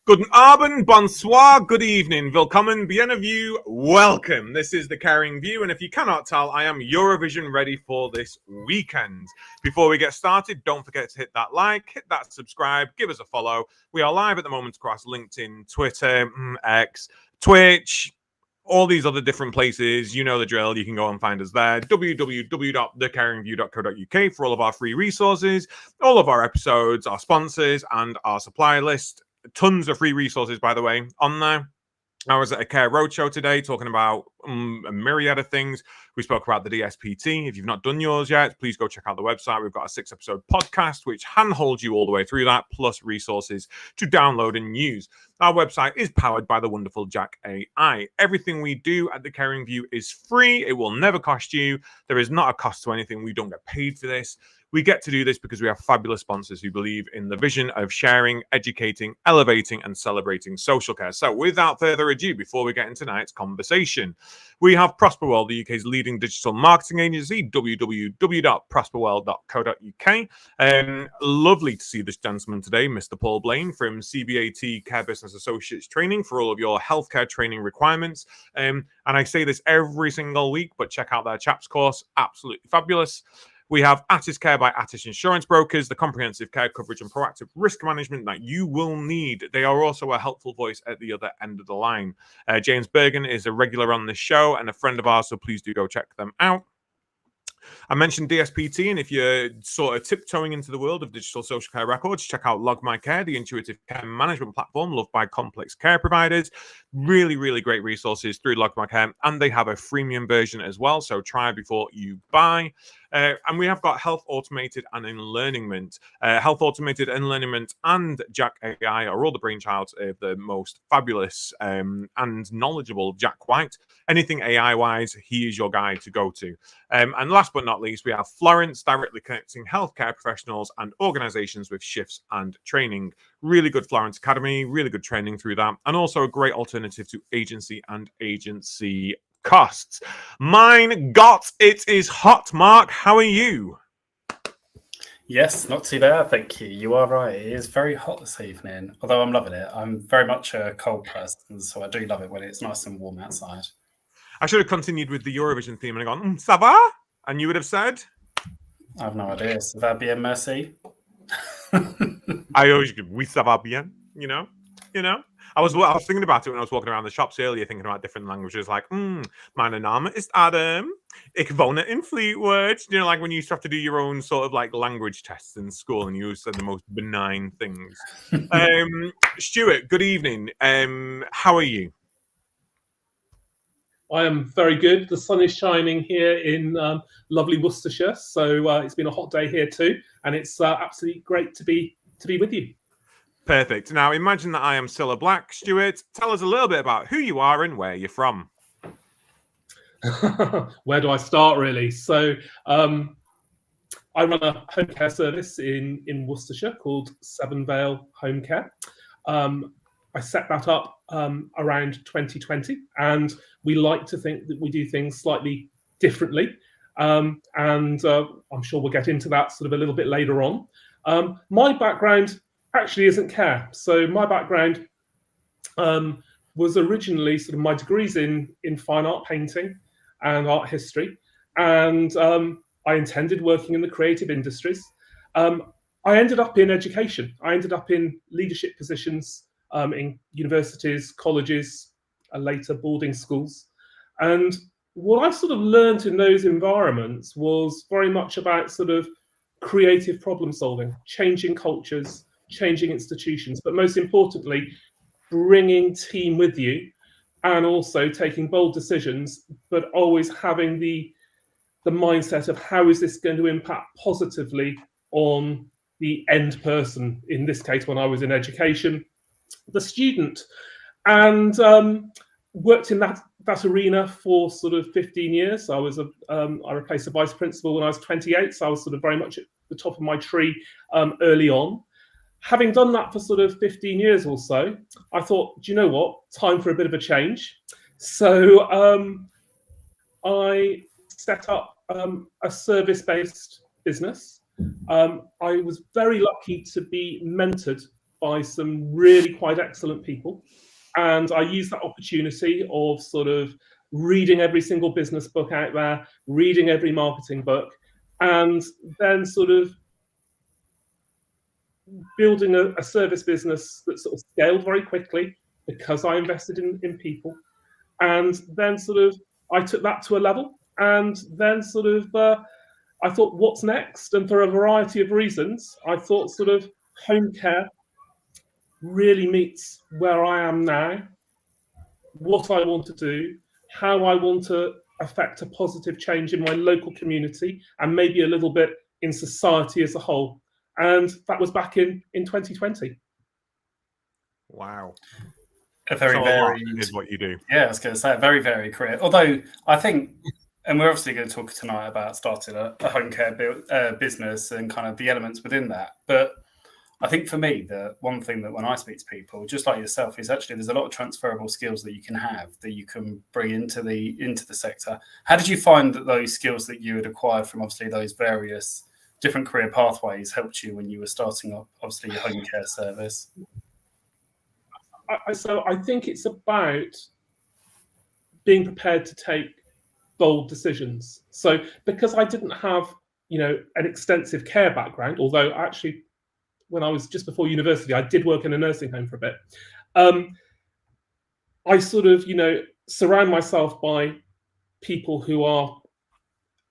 Guten Abend, bonsoir, good evening, willkommen, bienvenue, welcome. This is The Caring View, and if you cannot tell, I am Eurovision ready for this weekend. Before we get started, don't forget to hit that like, hit that subscribe, give us a follow. We are live at the moment across LinkedIn, Twitter, X, Twitch, all these other different places. You know the drill. You can go and find us there. www.thecaringview.co.uk for all of our free resources, all of our episodes, our sponsors, and our supply list. Tons of free resources, by the way, on there. I was at a Care Roadshow today talking about a myriad of things. We spoke about the DSPT. If you've not done yours yet, please go check out the website. We've got a 6-episode podcast which handholds you all the way through that, plus resources to download and use. Our website is powered by the wonderful Jack AI. Everything we do at The Caring View is free. It will never cost you. There is not a cost to anything. We don't get paid for this. We get to do this because we have fabulous sponsors who believe in the vision of sharing, educating, elevating, and celebrating social care. So without further ado, before we get into tonight's conversation, we have Prosper World, the UK's leading digital marketing agency, www.prosperworld.co.uk. Lovely to see this gentleman today, Mr. Paul Blaine from CBAT Care Business Associates Training for all of your healthcare training requirements. And I say this every single week, but check out their CHAPS course, absolutely fabulous. We have Attis Care by Attis Insurance Brokers, the comprehensive care coverage and proactive risk management that you will need. They are also a helpful voice at the other end of the line. James Bergen is a regular on this show and a friend of ours, so please do go check them out. I mentioned DSPT, and if you're sort of tiptoeing into the world of digital social care records, check out Log My Care, the intuitive care management platform loved by complex care providers. Really, really great resources through Log My Care, and they have a freemium version as well, so try before you buy. And we have got Health Automated and Enlearningment. Health Automated, Enlearningment, and Jack AI are all the brainchilds of the most fabulous and knowledgeable Jack White. Anything AI-wise, he is your guy to go to. And last but not least, we have Florence, directly connecting healthcare professionals and organizations with shifts and training. Really good Florence Academy, really good training through that, and also a great alternative to agency and agency costs. Mine got it is hot. Mark, how are you? Yes, not too bad, thank you. You are right. It is very hot this evening, although I'm loving it. I'm very much a cold person, so I do love it when it's nice and warm outside. I should have continued with the Eurovision theme and gone, ça va? And you would have said? I have no idea. Ça va bien, merci. I always go, oui, ça va bien, you know? I was thinking about it when I was walking around the shops earlier, thinking about different languages, like, mijn naam is Adam, ik woon in Fleetwood. You know, like when you used to have to do your own sort of like language tests in school and you said the most benign things. Stuart, good evening. How are you? I am very good. The sun is shining here in lovely Worcestershire, so it's been a hot day here too, and it's absolutely great to be with you. Perfect. Now, imagine that I am Cilla Black. Stuart, tell us a little bit about who you are and where you're from. Where do I start, really? So, I run a home care service in Worcestershire called Seven Vale Home Care. I set that up around 2020, and we like to think that we do things slightly differently. And I'm sure we'll get into that sort of a little bit later on. My background actually isn't care. So my background was originally sort of my degrees in fine art painting and art history. And I intended working in the creative industries. I ended up in education. I ended up in leadership positions in universities, colleges, and later boarding schools. And what I sort of learned in those environments was very much about sort of creative problem solving, changing cultures, changing institutions, but most importantly, bringing team with you and also taking bold decisions, but always having the mindset of how is this going to impact positively on the end person, in this case, when I was in education, the student, and worked in that arena for sort of 15 years. I replaced a vice principal when I was 28, so I was sort of very much at the top of my tree early on. Having done that for sort of 15 years or so, I thought, do you know what? Time for a bit of a change. So I set up a service-based business. I was very lucky to be mentored by some really quite excellent people. And I used that opportunity of sort of reading every single business book out there, reading every marketing book, and then sort of building a service business that sort of scaled very quickly because I invested in people. And then sort of I took that to a level, and then sort of I thought, what's next? And for a variety of reasons, I thought sort of home care really meets where I am now, what I want to do, how I want to affect a positive change in my local community, and maybe a little bit in society as a whole. And that was back in 2020. Wow. A very So varied is what you do. Yeah, I was going to say a very varied career. Although I think, and we're obviously going to talk tonight about starting a home care business and kind of the elements within that. But I think for me, the one thing that when I speak to people, just like yourself, is actually there's a lot of transferable skills that you can have that you can bring into the sector. How did you find that those skills that you had acquired from obviously those various different career pathways helped you when you were starting up, obviously, your home care service? So I think it's about being prepared to take bold decisions. So because I didn't have, an extensive care background, although actually when I was just before university, I did work in a nursing home for a bit. I sort of, surround myself by people who are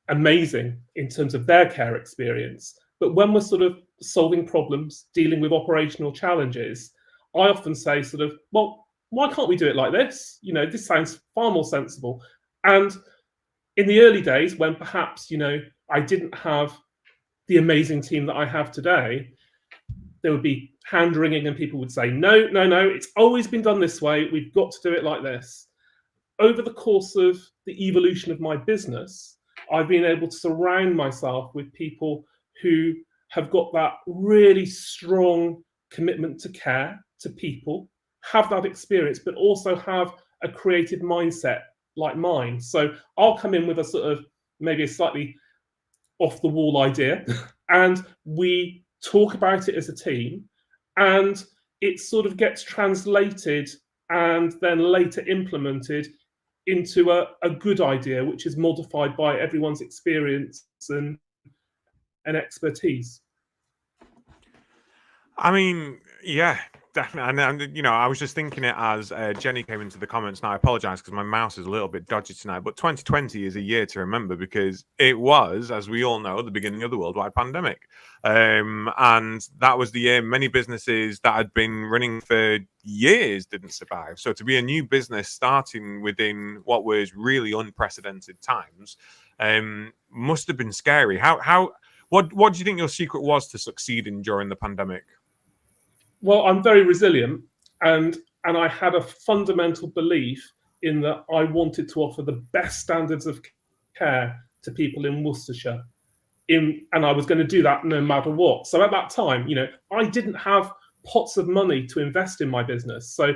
amazing in terms of their care experience. But when we're sort of solving problems, dealing with operational challenges, I often say sort of, well, why can't we do it like this? This sounds far more sensible. And in the early days, when perhaps, I didn't have the amazing team that I have today, there would be hand wringing and people would say, no, it's always been done this way. We've got to do it like this. Over the course of the evolution of my business, I've been able to surround myself with people who have got that really strong commitment to care, to people, have that experience, but also have a creative mindset like mine. So I'll come in with a sort of maybe a slightly off the wall idea, and we talk about it as a team, and it sort of gets translated and then later implemented into a good idea, which is modified by everyone's experience and expertise. I mean, yeah, definitely. And I was just thinking it as Jenny came into the comments. Now, I apologize because my mouse is a little bit dodgy tonight, but 2020 is a year to remember because it was, as we all know, the beginning of the worldwide pandemic. And that was the year many businesses that had been running for years didn't survive. So to be a new business starting within what was really unprecedented times must have been scary. What do you think your secret was to succeeding during the pandemic? Well, I'm very resilient, and I had a fundamental belief in that I wanted to offer the best standards of care to people in Worcestershire, and I was going to do that no matter what. So at that time, I didn't have pots of money to invest in my business. So,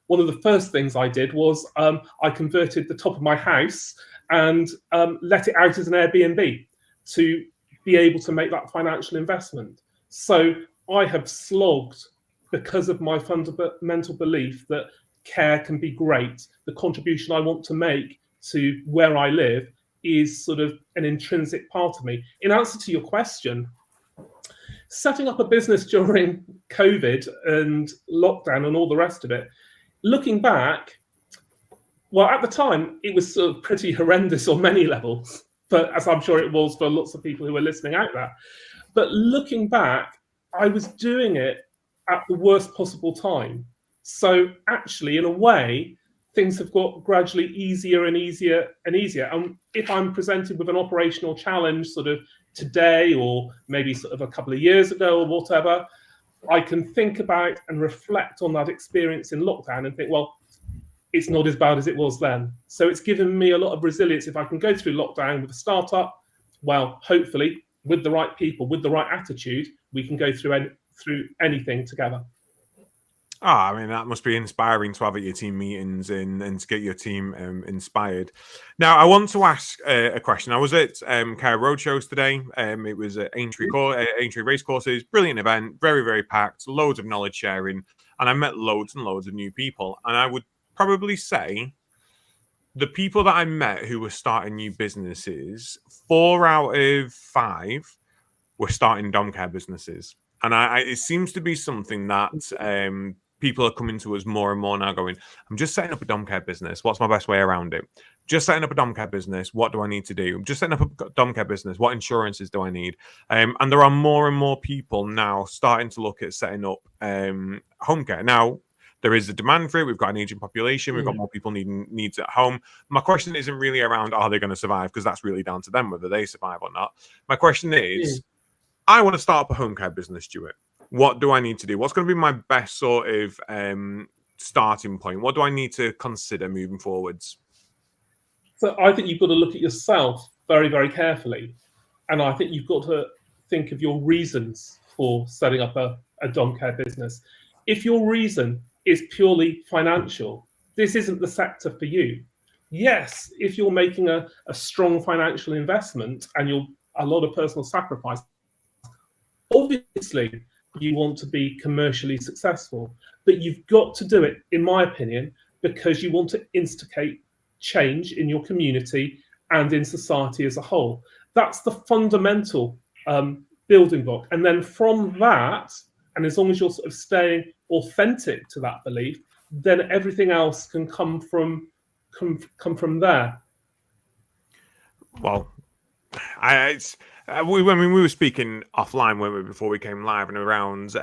one of the first things I did was I converted the top of my house and let it out as an Airbnb to be able to make that financial investment. So I have slogged because of my fundamental belief that care can be great. The contribution I want to make to where I live is sort of an intrinsic part of me. In answer to your question, setting up a business during COVID and lockdown and all the rest of it, looking back, well, at the time, it was sort of pretty horrendous on many levels, but as I'm sure it was for lots of people who were listening out there. But looking back, I was doing it at the worst possible time. So actually, in a way, things have got gradually easier and easier and easier. And if I'm presented with an operational challenge sort of today or maybe sort of a couple of years ago or whatever, I can think about and reflect on that experience in lockdown and think, well, it's not as bad as it was then. So it's given me a lot of resilience. If I can go through lockdown with a startup, well, hopefully with the right people, with the right attitude, we can go through anything together. Ah, I mean, that must be inspiring to have at your team meetings and to get your team inspired. Now, I want to ask a question. I was at Care Roadshows today. It was at Aintree Race Courses. Brilliant event, very, very packed, loads of knowledge sharing. And I met loads and loads of new people. And I would probably say the people that I met who were starting new businesses, 4 out of 5 were starting dom care businesses. And it seems to be something that people are coming to us more and more now going, I'm just setting up a dom care business. What's my best way around it? Just setting up a dom care business. What do I need to do? I'm just setting up a dom care business. What insurances do I need? And there are more and more people now starting to look at setting up home care. Now, there is a demand for it. We've got an aging population. We've got more people needing needs at home. My question isn't really around are they going to survive, because that's really down to them whether they survive or not. My question is, I want to start up a home care business, Stuart. What do I need to do? What's going to be my best sort of starting point? What do I need to consider moving forwards? So I think you've got to look at yourself very, very carefully. And I think you've got to think of your reasons for setting up a dom care business. If your reason is purely financial, this isn't the sector for you. Yes, if you're making a strong financial investment and a lot of personal sacrifice, obviously you want to be commercially successful, but you've got to do it, in my opinion, because you want to instigate change in your community and in society as a whole. That's the fundamental building block. And then from that, and as long as you're sort of staying authentic to that belief, then everything else can come from there. Well, we were speaking offline, weren't we, before we came live, and around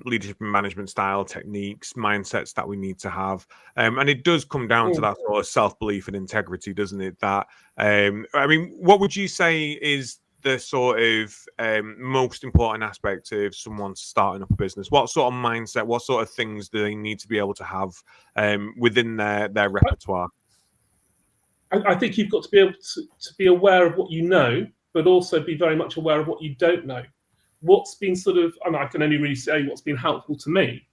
leadership and management style, techniques, mindsets that we need to have, and it does come down to that sort of self-belief and integrity, doesn't it? That I mean, what would you say is the sort of most important aspect of someone starting up a business? What sort of mindset, what sort of things do they need to be able to have within their repertoire? I think you've got to be able to be aware of what you know, but also be very much aware of what you don't know. What's been sort of, and I can only really say what's been helpful to me,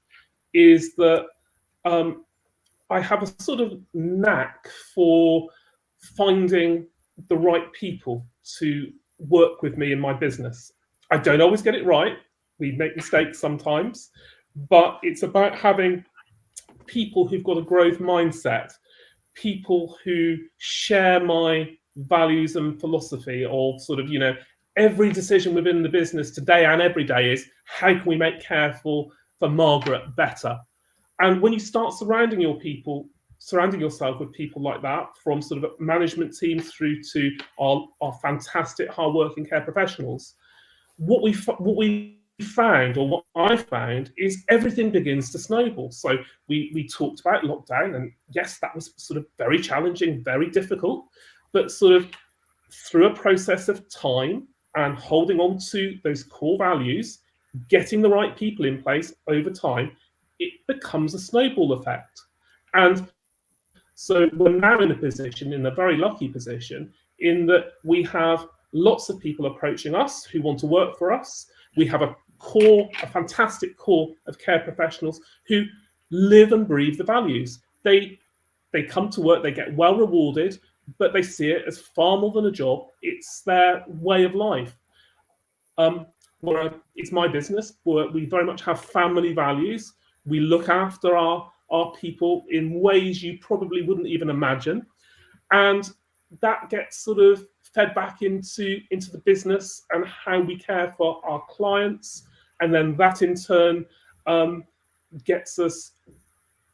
is that I have a sort of knack for finding the right people to work with me in my business. I don't always get it right. We make mistakes sometimes, but it's about having people who've got a growth mindset, people who share my values and philosophy of sort of, every decision within the business today and every day is how can we make care for Margaret better? And when you start surrounding yourself with people like that, from sort of management teams through to our fantastic hardworking care professionals, what we found, or what I found, is everything begins to snowball. So we talked about lockdown, and yes, that was sort of very challenging, very difficult, but sort of through a process of time and holding on to those core values, getting the right people in place over time, it becomes a snowball effect. And so we're now in a very lucky position, in that we have lots of people approaching us who want to work for us. We have a fantastic core of care professionals who live and breathe the values. They come to work, they get well rewarded, but they see it as far more than a job. It's their way of life. It's my business. We very much have family values. We look after our people in ways you probably wouldn't even imagine. And that gets sort of fed back into the business and how we care for our clients. And then that in turn gets us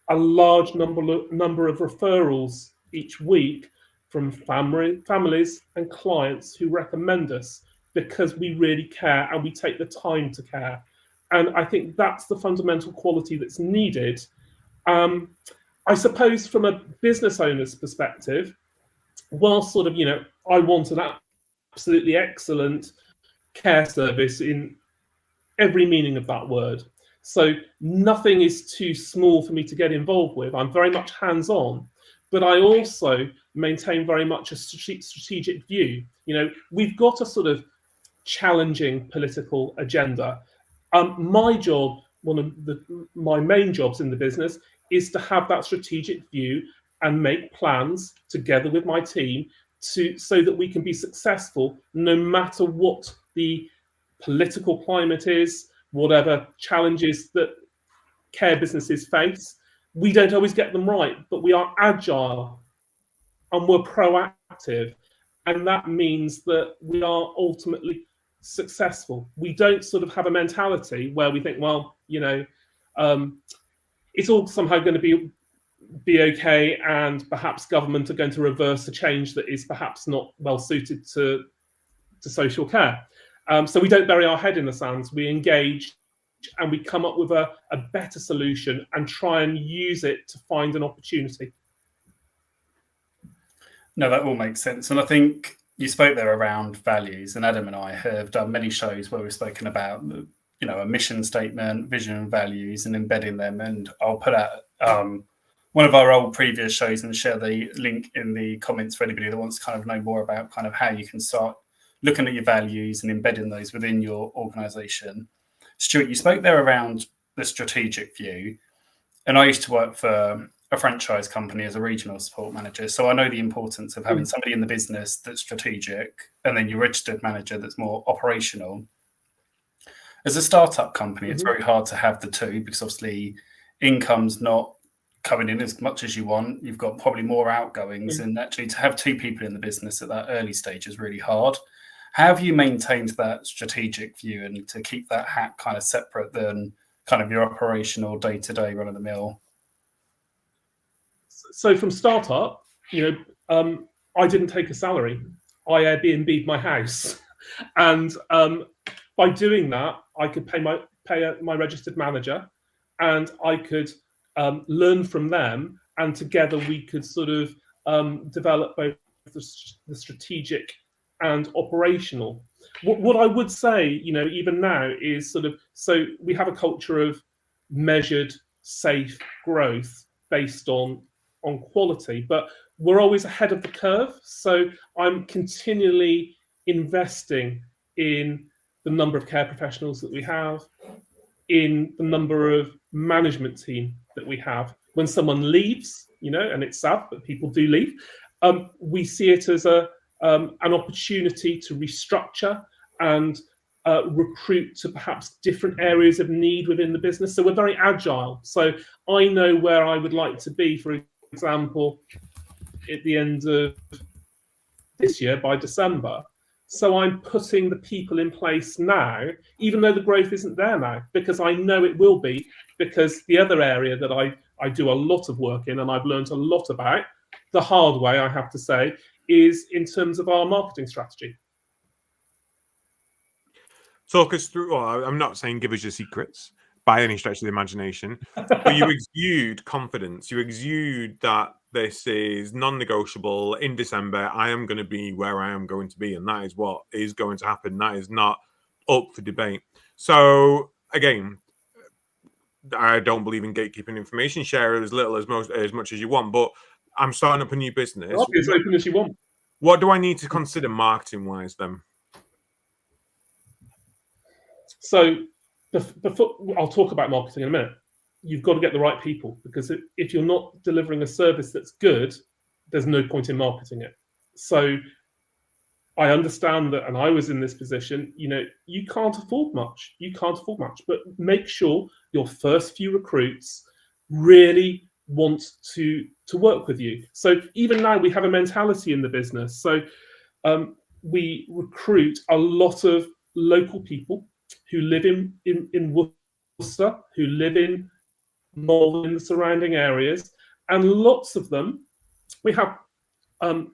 a large number of referrals each week from families and clients who recommend us because we really care and we take the time to care. And I think that's the fundamental quality that's needed. I suppose from a business owner's perspective, while sort of, I want an absolutely excellent care service in every meaning of that word. So nothing is too small for me to get involved with. I'm very much hands-on, but I also maintain very much a strategic view. We've got a sort of challenging political agenda. My job my main jobs in the business is to have that strategic view and make plans together with my team so that we can be successful no matter what the political climate is, whatever challenges that care businesses face. We don't always get them right, but we are agile and we're proactive. And that means that we are ultimately successful. We don't sort of have a mentality where we think, well, it's all somehow going to be okay, and perhaps government are going to reverse a change that is perhaps not well suited to social care. So we don't bury our head in the sands. We engage and we come up with a better solution and try and use it to find an opportunity. No, that all makes sense. And I think you spoke there around values, and Adam and I have done many shows where we've spoken about, a mission statement, vision and values, and embedding them. And I'll put out one of our old previous shows and share the link in the comments for anybody that wants to kind of know more about kind of how you can start looking at your values and embedding those within your organization. Stuart, you spoke there around the strategic view, and I used to work for a franchise company as a regional support manager. So I know the importance of having somebody in the business that's strategic and then your registered manager that's more operational. As a startup company, it's very hard to have the two because obviously income's not coming in as much as you want. You've got probably more outgoings, and actually to have two people in the business at that early stage is really hard. How have you maintained that strategic view and to keep that hat kind of separate than kind of your operational day-to-day run-of-the-mill? So from startup, I didn't take a salary. I Airbnb'd my house, and by doing that, I could pay my registered manager, and I could learn from them, and together we could sort of develop both the strategic and operational. What I would say, even now, is sort of, so we have a culture of measured, safe growth based on quality, but we're always ahead of the curve. So I'm continually investing in the number of care professionals that we have, in the number of management team that we have. When someone leaves, and it's sad, but people do leave, we see it as an opportunity to restructure and recruit to perhaps different areas of need within the business. So we're very agile. So I know where I would like to be, for example, at the end of this year, by December. So I'm putting the people in place now, even though the growth isn't there now, because I know it will be, because the other area that I do a lot of work in, and I've learned a lot about, the hard way, I have to say, is in terms of our marketing strategy. Talk us through, well, I'm not saying give us your secrets by any stretch of the imagination, but you exude confidence. You exude that this is non-negotiable. In December, I am going to be where I am going to be, and that is what is going to happen. That is not up for debate. So again, I don't believe in gatekeeping information. Share as little as much as you want, but I'm starting up a new business. I'll be as open as you want. What do I need to consider marketing-wise then? So before, I'll talk about marketing in a minute. You've got to get the right people, because if you're not delivering a service that's good, there's no point in marketing it. So I understand that, and I was in this position, you can't afford much. You can't afford much, but make sure your first few recruits really want to work with you. So even now we have a mentality in the business. So we recruit a lot of local people who live in Worcester, who live in Malvern, in the surrounding areas, and lots of them, we have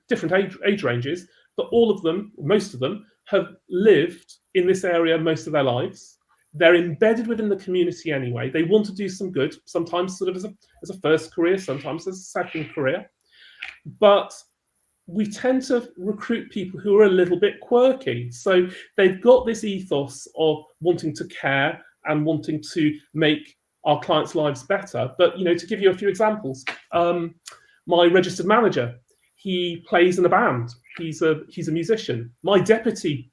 different age ranges, but most of them have lived in this area most of their lives. They're embedded within the community anyway. They want to do some good, sometimes sort of as a first career, sometimes as a second career. But we tend to recruit people who are a little bit quirky. So they've got this ethos of wanting to care and wanting to make our clients' lives better. But, to give you a few examples, my registered manager, he plays in a band. He's a musician. My deputy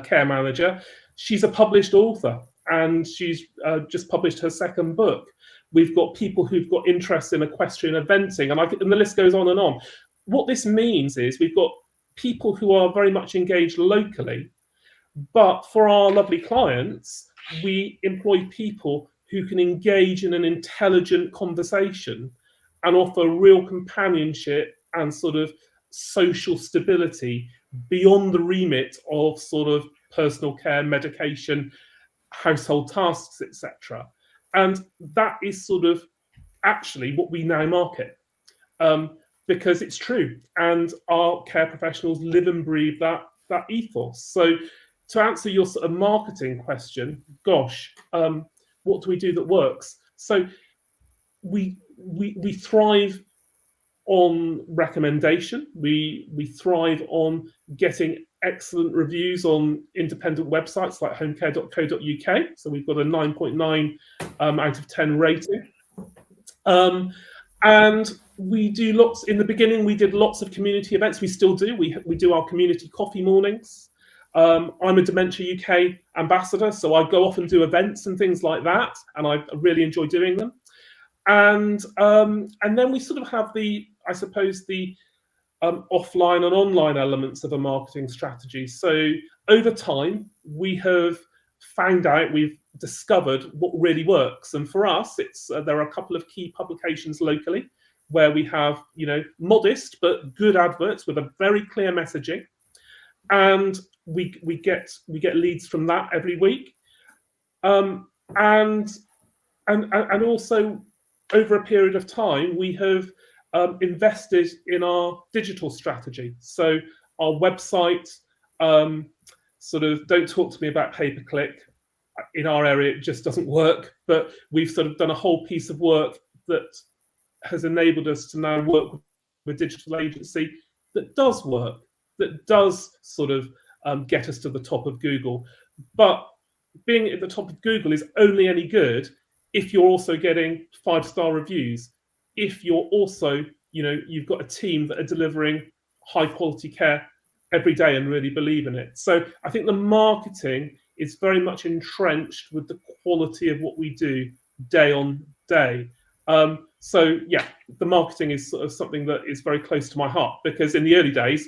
care manager, she's a published author. and she's just published her second book. We've got people who've got interest in equestrian eventing, and the list goes on and on. What this means is we've got people who are very much engaged locally, but for our lovely clients, we employ people who can engage in an intelligent conversation and offer real companionship and sort of social stability beyond the remit of sort of personal care, medication, household tasks, etc. And that is sort of actually what we now market, because it's true, and our care professionals live and breathe that ethos. So to answer your sort of marketing question, gosh, what do we do that works? So we thrive on recommendation. We thrive on getting excellent reviews on independent websites like homecare.co.uk. So we've got a 9.9 out of 10 rating. And we do lots, in the beginning, we did lots of community events. We still do. We do our community coffee mornings. I'm a Dementia UK ambassador, so I go off and do events and things like that, and I really enjoy doing them. And then we sort of have the offline and online elements of a marketing strategy. So over time, we have found out, we've discovered what really works. And for us, it's there are a couple of key publications locally where we have, modest but good adverts with a very clear messaging, and we get leads from that every week, and also over a period of time we have invested in our digital strategy. So our website, sort of, don't talk to me about pay-per-click. In our area, it just doesn't work. But we've sort of done a whole piece of work that has enabled us to now work with a digital agency that does work, that does sort of get us to the top of Google. But being at the top of Google is only any good if you're also getting 5-star reviews, if you're also, you've got a team that are delivering high quality care every day and really believe in it. So I think the marketing is very much entrenched with the quality of what we do day on day. So yeah, the marketing is sort of something that is very close to my heart, because in the early days,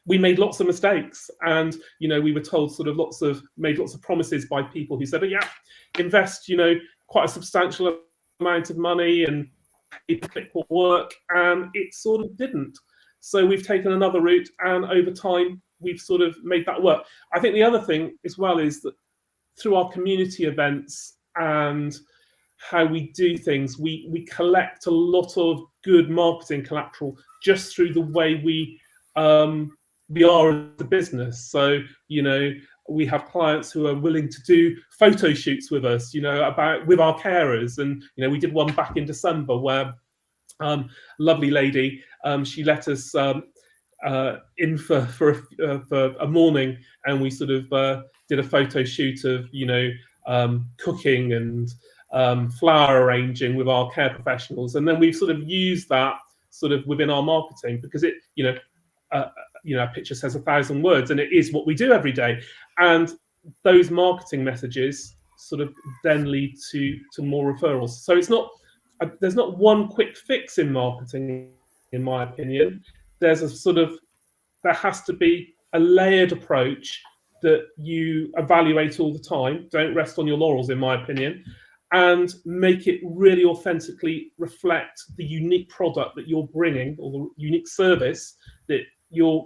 we made lots of mistakes, and we were told made lots of promises by people who said, oh, yeah, invest quite a substantial amount of money and it will work, and it sort of didn't. So we've taken another route, and over time we've sort of made that work. I think the other thing as well is that through our community events and how we do things, we collect a lot of good marketing collateral just through the way we are as a business. So we have clients who are willing to do photo shoots with us, with our carers, and we did one back in December where lovely lady, she let us in for a morning, and we sort of did a photo shoot of cooking and flower arranging with our care professionals, and then we've sort of used that sort of within our marketing, because it a picture says 1,000 words, and it is what we do every day. And those marketing messages sort of then lead to more referrals. So it's not there's not one quick fix in marketing, in my opinion. There has to be a layered approach that you evaluate all the time. Don't rest on your laurels, in my opinion, and make it really authentically reflect the unique product that you're bringing, or the unique service that you're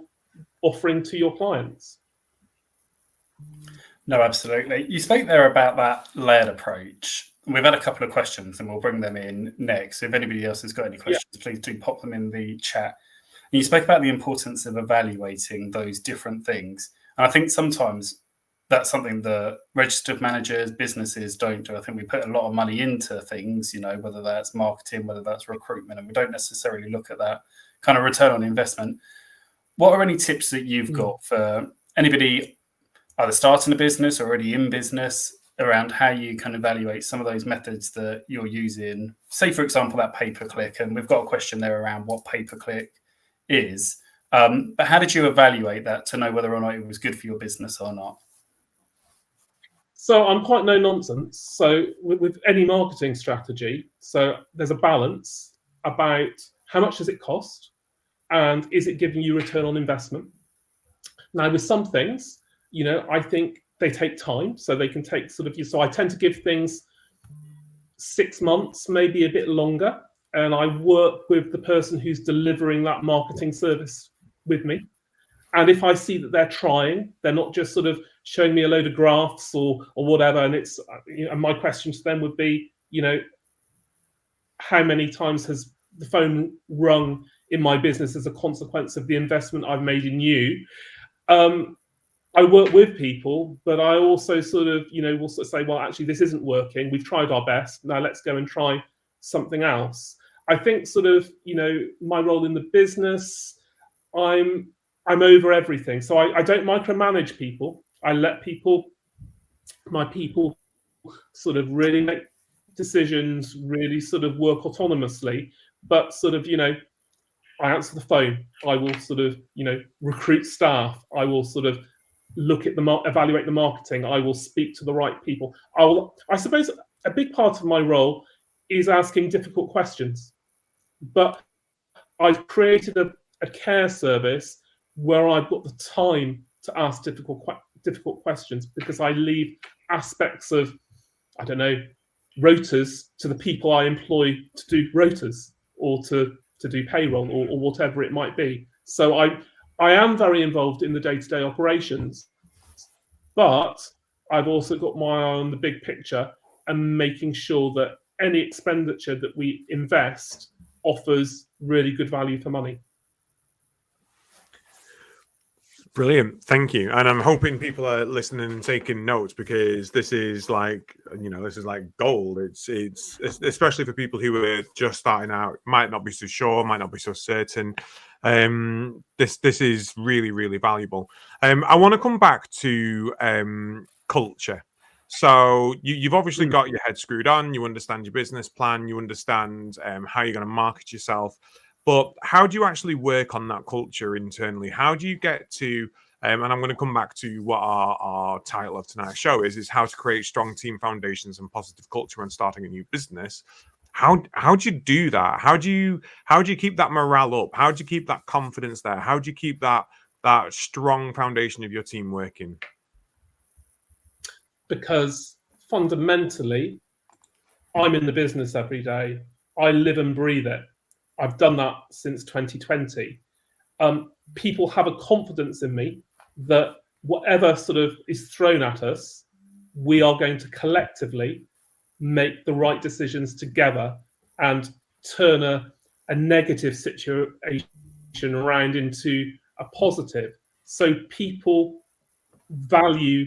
offering to your clients. No, absolutely. You spoke there about that layered approach. We've had a couple of questions, and we'll bring them in next. If anybody else has got any questions, please do pop them in the chat. And you spoke about the importance of evaluating those different things. And I think sometimes that's something that registered managers, businesses don't do. I think we put a lot of money into things, whether that's marketing, whether that's recruitment, and we don't necessarily look at that kind of return on investment. What are any tips that you've got for anybody either starting a business or already in business around how you can evaluate some of those methods that you're using? Say, for example, that pay-per-click, and we've got a question there around what pay-per-click is. But how did you evaluate that to know whether or not it was good for your business or not? So I'm quite no nonsense. So with any marketing strategy, so there's a balance about how much does it cost and is it giving you return on investment. Now with some things, I think they take time, so they can take so I tend to give things 6 months, maybe a bit longer, and I work with the person who's delivering that marketing service with me. And if I see that they're trying, they're not just sort of showing me a load of graphs or whatever, and it's and my question to them would be, how many times has the phone rung in my business as a consequence of the investment I've made in you? I work with people, but I also will sort of say, well, actually, this isn't working. We've tried our best. Now let's go and try something else. I think my role in the business, I'm over everything. So I don't micromanage people. I let my people sort of really make decisions, really sort of work autonomously, but I answer the phone. I will recruit staff. I will look at evaluate the marketing. I will speak to the right people. I suppose a big part of my role is asking difficult questions, but I've created a care service where I've got the time to ask difficult questions, because I leave aspects of, I don't know, rotas to the people I employ to do rotas or to do payroll or whatever it might be. So I am very involved in the day-to-day operations, but I've also got my eye on the big picture and making sure that any expenditure that we invest offers really good value for money. Brilliant, thank you. And I'm hoping people are listening and taking notes, because this is like gold. It's especially for people who are just starting out, might not be so sure, might not be so certain. This is really, really valuable. I want to come back to culture. So you've obviously got your head screwed on. You understand your business plan. You understand how you're going to market yourself. But how do you actually work on that culture internally? How do you get to, and I'm going to come back to what our title of tonight's show is how to create strong team foundations and positive culture when starting a new business. How do you do that? How do you keep that morale up? How do you keep that confidence there? How do you keep that strong foundation of your team working? Because fundamentally, I'm in the business every day. I live and breathe it. I've done that since 2020. People have a confidence in me that whatever is thrown at us, we are going to collectively make the right decisions together and turn a negative situation around into a positive. So people value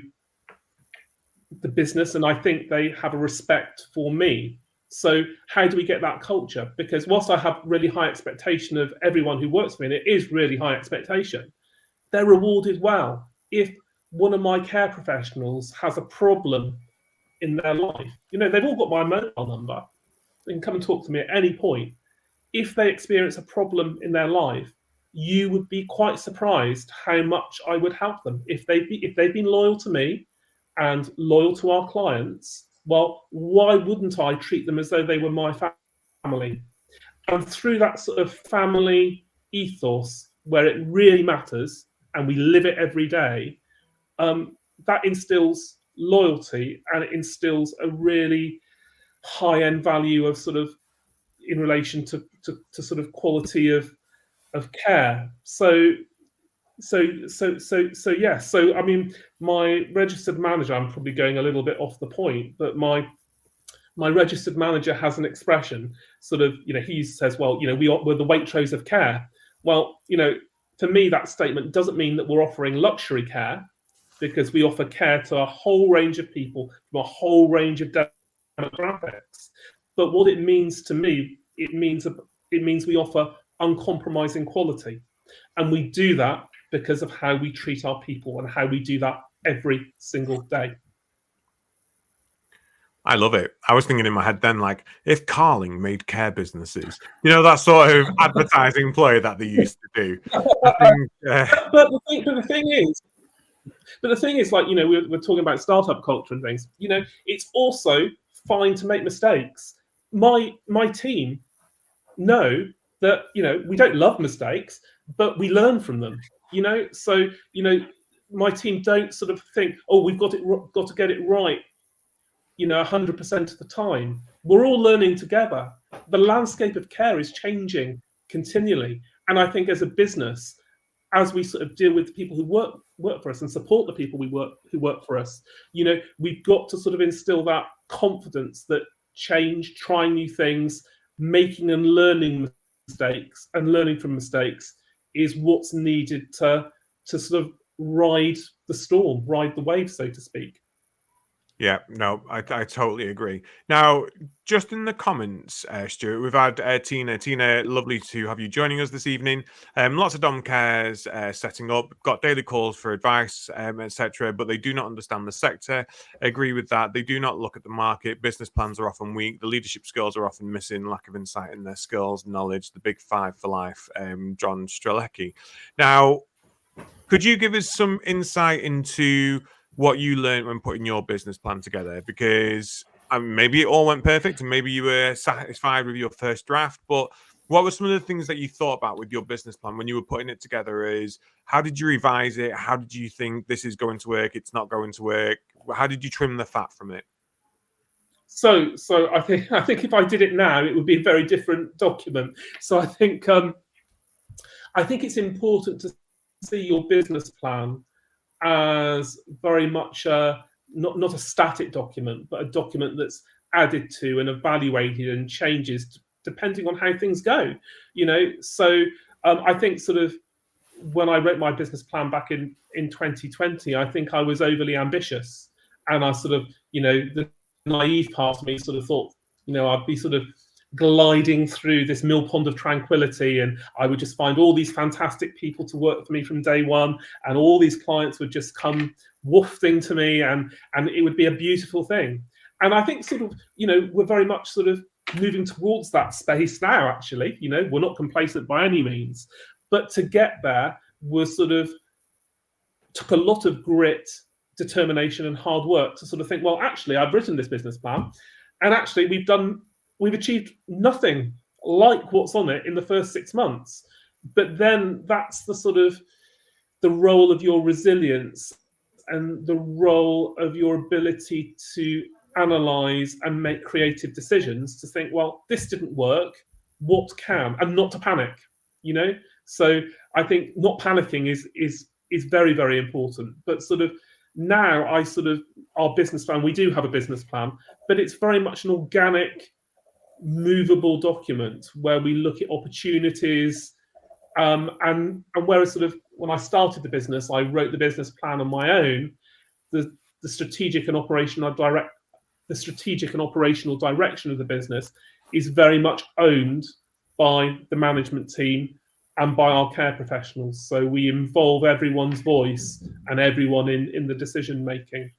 the business, and I think they have a respect for me. So how do we get that culture? Because whilst I have really high expectation of everyone who works for me, and it is really high expectation, they're rewarded well. If one of my care professionals has a problem in their life, they've all got my mobile number. They can come and talk to me at any point. If they experience a problem in their life, you would be quite surprised how much I would help them. If they've been loyal to me and loyal to our clients, well, why wouldn't I treat them as though they were my family? And through that sort of family ethos, where it really matters and we live it every day, that instills loyalty, and it instills a really high-end value of in relation to quality of care. So I mean, my registered manager, I'm probably going a little bit off the point, but my registered manager has an expression, he says, well, we're the Waitrose of care. Well, for me, that statement doesn't mean that we're offering luxury care, because we offer care to a whole range of people from a whole range of demographics. But what it means to me, it means we offer uncompromising quality. And we do that because of how we treat our people and how we do that every single day. I love it. I was thinking in my head then, like, if Carling made care businesses, that sort of advertising play that they used to do. I think, but the thing is, But the thing is, like, we're talking about startup culture and things. It's also fine to make mistakes. My team know that we don't love mistakes, but we learn from them. So my team don't sort of think, oh, we've got to get it right 100% of the time. We're all learning together. The landscape of care is changing continually, and I think as a business, as we sort of deal with the people who work for us and support the people who work for us, we've got to sort of instill that confidence that change, trying new things, making and learning mistakes and learning from mistakes is what's needed to sort of ride the storm, ride the wave, so to speak. Yeah, no, I totally agree. Now, just in the comments, Stuart, we've had Tina. Tina, lovely to have you joining us this evening. Lots of dom cares setting up, got daily calls for advice, etc., but they do not understand the sector. Agree with that. They do not look at the market. Business plans are often weak. The leadership skills are often missing. Lack of insight in their skills, knowledge. The big five for life. John Strelecki. Now, could you give us some insight into what you learned when putting your business plan together? Because maybe it all went perfect and maybe you were satisfied with your first draft, but what were some of the things that you thought about with your business plan when you were putting it together? How did you revise it? How did you think this is going to work? It's not going to work. How did you trim the fat from it? So I think if I did it now, it would be a very different document. So I think it's important to see your business plan as very much not a static document, but a document that's added to and evaluated and changes depending on how things go. So I think sort of when I wrote my business plan back in 2020, I think I was overly ambitious, and I sort of the naive part of me sort of thought I'd be sort of gliding through this mill pond of tranquility, and I would just find all these fantastic people to work for me from day one, and all these clients would just come wafting to me, and it would be a beautiful thing. And I think sort of we're very much sort of moving towards that space now. Actually, we're not complacent by any means, but to get there was sort of took a lot of grit, determination, and hard work to sort of think, well, actually, I've written this business plan, and actually we've achieved nothing like what's on it in the first 6 months. But then that's the sort of the role of your resilience and the role of your ability to analyze and make creative decisions to think, well, this didn't work, what can, and not to panic, So I think not panicking is very, very important. But sort of now our business plan, we do have a business plan, but it's very much an organic, movable document where we look at opportunities, and whereas sort of when I started the business, I wrote the business plan on my own. The strategic and operational direction of the business is very much owned by the management team and by our care professionals. So we involve everyone's voice and everyone in the decision making.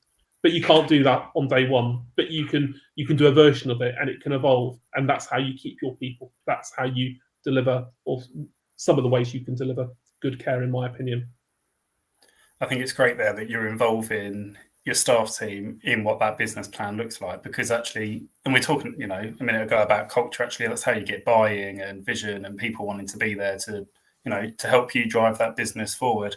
But you can't do that on day one. But you can do a version of it, and it can evolve. And that's how you keep your people. That's how you deliver, or some of the ways you can deliver good care, in my opinion. I think it's great there that you're involving your staff team in what that business plan looks like, because actually, and we're talking, a minute ago about culture. Actually, that's how you get buy-in and vision and people wanting to be there to, to help you drive that business forward.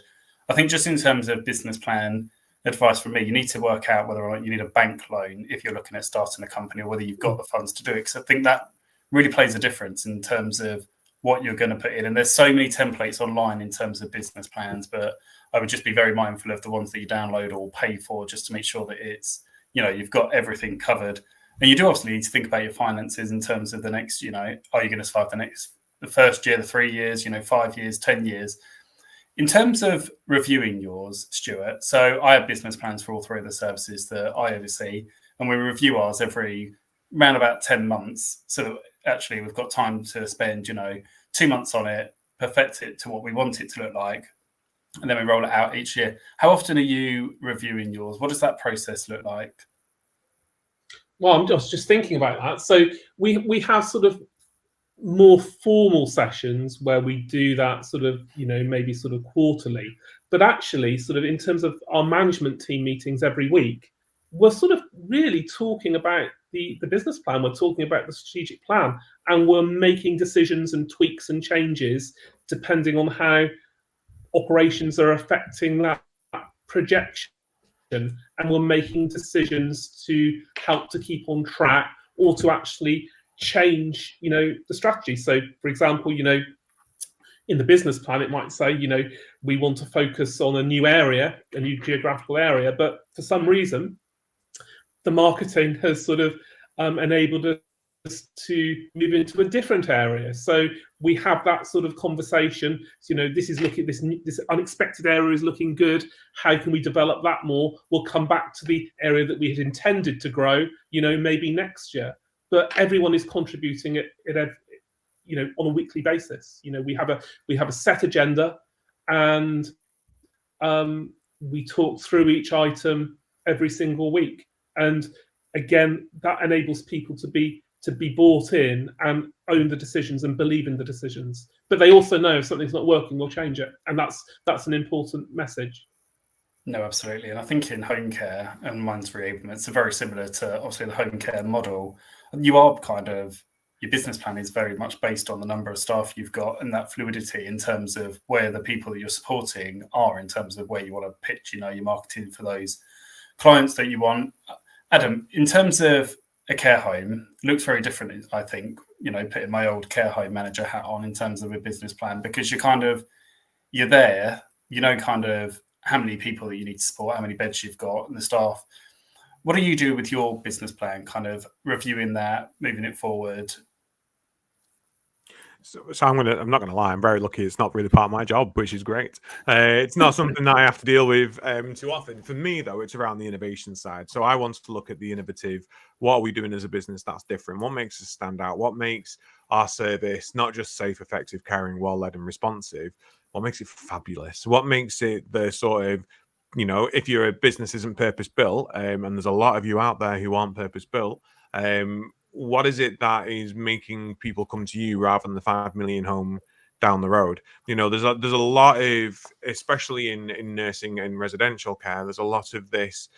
I think just in terms of business plan advice from me, you need to work out whether or not you need a bank loan if you're looking at starting a company, or whether you've got the funds to do it. Because I think that really plays a difference in terms of what you're going to put in. And there's so many templates online in terms of business plans, but I would just be very mindful of the ones that you download or pay for, just to make sure that it's, you've got everything covered. And you do also need to think about your finances in terms of the next, are you going to survive the first year, the 3 years, 5 years, 10 years? In terms of reviewing yours, Stuart, so I have business plans for all three of the services that I oversee, and we review ours every around about 10 months. So that actually we've got time to spend, 2 months on it, perfect it to what we want it to look like, and then we roll it out each year. How often are you reviewing yours? What does that process look like? Well, I'm just thinking about that. So we have sort of more formal sessions where we do that sort of, maybe sort of quarterly. But actually, sort of in terms of our management team meetings every week, we're sort of really talking about the business plan. We're talking about the strategic plan, and we're making decisions and tweaks and changes depending on how operations are affecting that projection. And we're making decisions to help to keep on track or to actually change, the strategy. So, for example, in the business plan, it might say, we want to focus on a new area, a new geographical area, but for some reason, the marketing has sort of enabled us to move into a different area. So we have that sort of conversation. So, this is looking, this unexpected area is looking good. How can we develop that more? We'll come back to the area that we had intended to grow, maybe next year. But everyone is contributing it, on a weekly basis. We have a set agenda, and we talk through each item every single week. And again, that enables people to be bought in and own the decisions and believe in the decisions. But they also know if something's not working, we'll change it, and that's an important message. No, absolutely. And I think in home care, and mine's reablement, it's very similar to obviously the home care model. You are your business plan is very much based on the number of staff you've got and that fluidity in terms of where the people that you're supporting are, in terms of where you want to pitch, your marketing for those clients that you want. Adam, in terms of a care home, looks very different, I think, putting my old care home manager hat on in terms of a business plan, because you're there, kind of how many people that you need to support, how many beds you've got, and the staff. What do you do with your business plan, kind of reviewing that, moving it forward? So I'm not gonna lie, I'm very lucky. It's not really part of my job, which is great. It's not something that I have to deal with too often. For me, though, it's around the innovation side. So I want to look at the innovative. What are we doing as a business that's different? What makes us stand out? What makes our service not just safe, effective, caring, well-led, and responsive? What makes it fabulous? What makes it the sort of, if your business isn't purpose-built, and there's a lot of you out there who aren't purpose-built, what is it that is making people come to you rather than the 5 million home down the road? There's a lot of, especially in nursing and residential care, there's a lot of this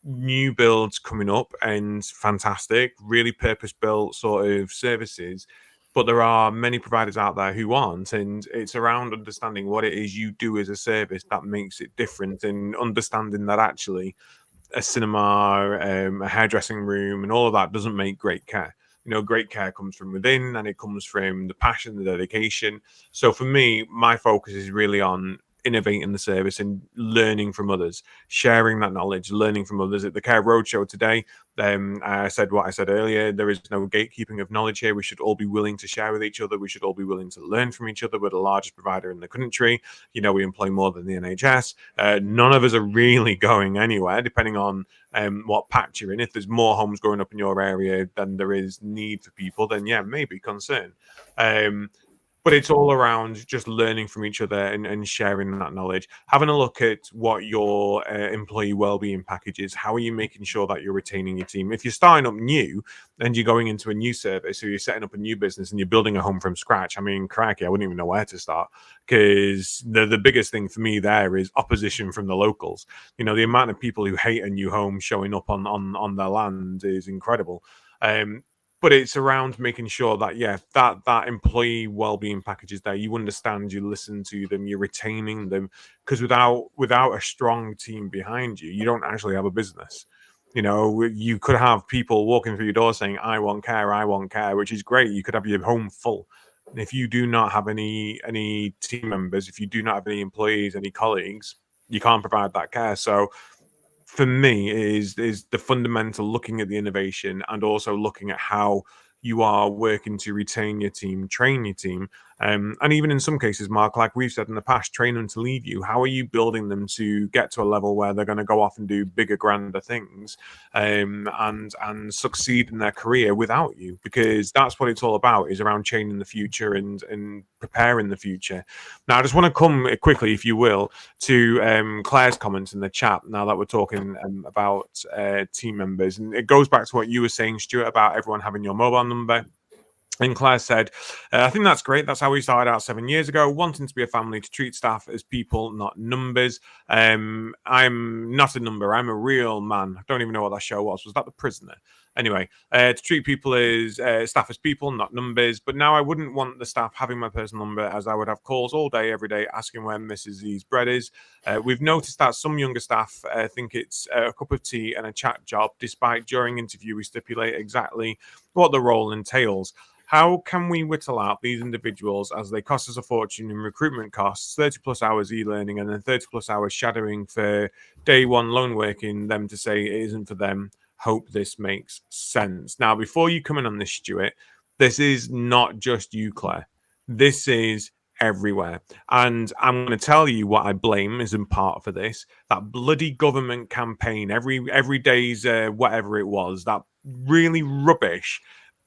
new builds coming up, and fantastic, really purpose-built sort of services. But there are many providers out there who aren't, and it's around understanding what it is you do as a service that makes it different, and understanding that actually a cinema, a hairdressing room, and all of that doesn't make great care. Great care comes from within, and it comes from the passion, the dedication. So for me, my focus is really on innovating the service and learning from others, sharing that knowledge, learning from others. At the Care Roadshow today, I said what I said earlier. There is no gatekeeping of knowledge here. We should all be willing to share with each other. We should all be willing to learn from each other. We're the largest provider in the country. We employ more than the NHS. None of us are really going anywhere, depending on what patch you're in. If there's more homes growing up in your area than there is need for people, then yeah, maybe concern. But it's all around just learning from each other and sharing that knowledge. Having a look at what your employee wellbeing package is. How are you making sure that you're retaining your team? If you're starting up new and you're going into a new service, or you're setting up a new business and you're building a home from scratch, I mean, crikey, I wouldn't even know where to start, because the biggest thing for me there is opposition from the locals. The amount of people who hate a new home showing up on their land is incredible. But it's around making sure that, that employee well-being package is there. You understand, you listen to them, you're retaining them, because without a strong team behind you, you don't actually have a business. You could have people walking through your door saying, I want care, which is great. You could have your home full. And if you do not have any team members, if you do not have any employees, any colleagues, you can't provide that care. So for me, is the fundamental looking at the innovation, and also looking at how you are working to retain your team, train your team, and even in some cases, Mark, like we've said in the past, train them to leave you. How are you building them to get to a level where they're going to go off and do bigger, grander things, and succeed in their career without you? Because that's what it's all about, is around changing the future and preparing the future. Now, I just want to come quickly, if you will, to Claire's comments in the chat, now that we're talking about team members. And it goes back to what you were saying, Stuart, about everyone having your mobile number. And Claire said, I think that's great. That's how we started out 7 years ago, wanting to be a family, to treat staff as people, not numbers. I'm not a number. I'm a real man. I don't even know what that show was. Was that The Prisoner? Anyway, to treat people as staff as people, not numbers. But now I wouldn't want the staff having my personal number, as I would have calls all day, every day, asking where Mrs. Z's bread is. We've noticed that some younger staff think it's a cup of tea and a chat job, despite during interview we stipulate exactly what the role entails. How can we whittle out these individuals, as they cost us a fortune in recruitment costs, 30 plus hours e-learning and then 30 plus hours shadowing for day one loan working, them to say it isn't for them? Hope this makes sense. Now, before you come in on this, Stuart, this is not just you, Claire. This is everywhere. And I'm going to tell you what I blame is in part for this. That bloody government campaign, every day's whatever it was, that really rubbish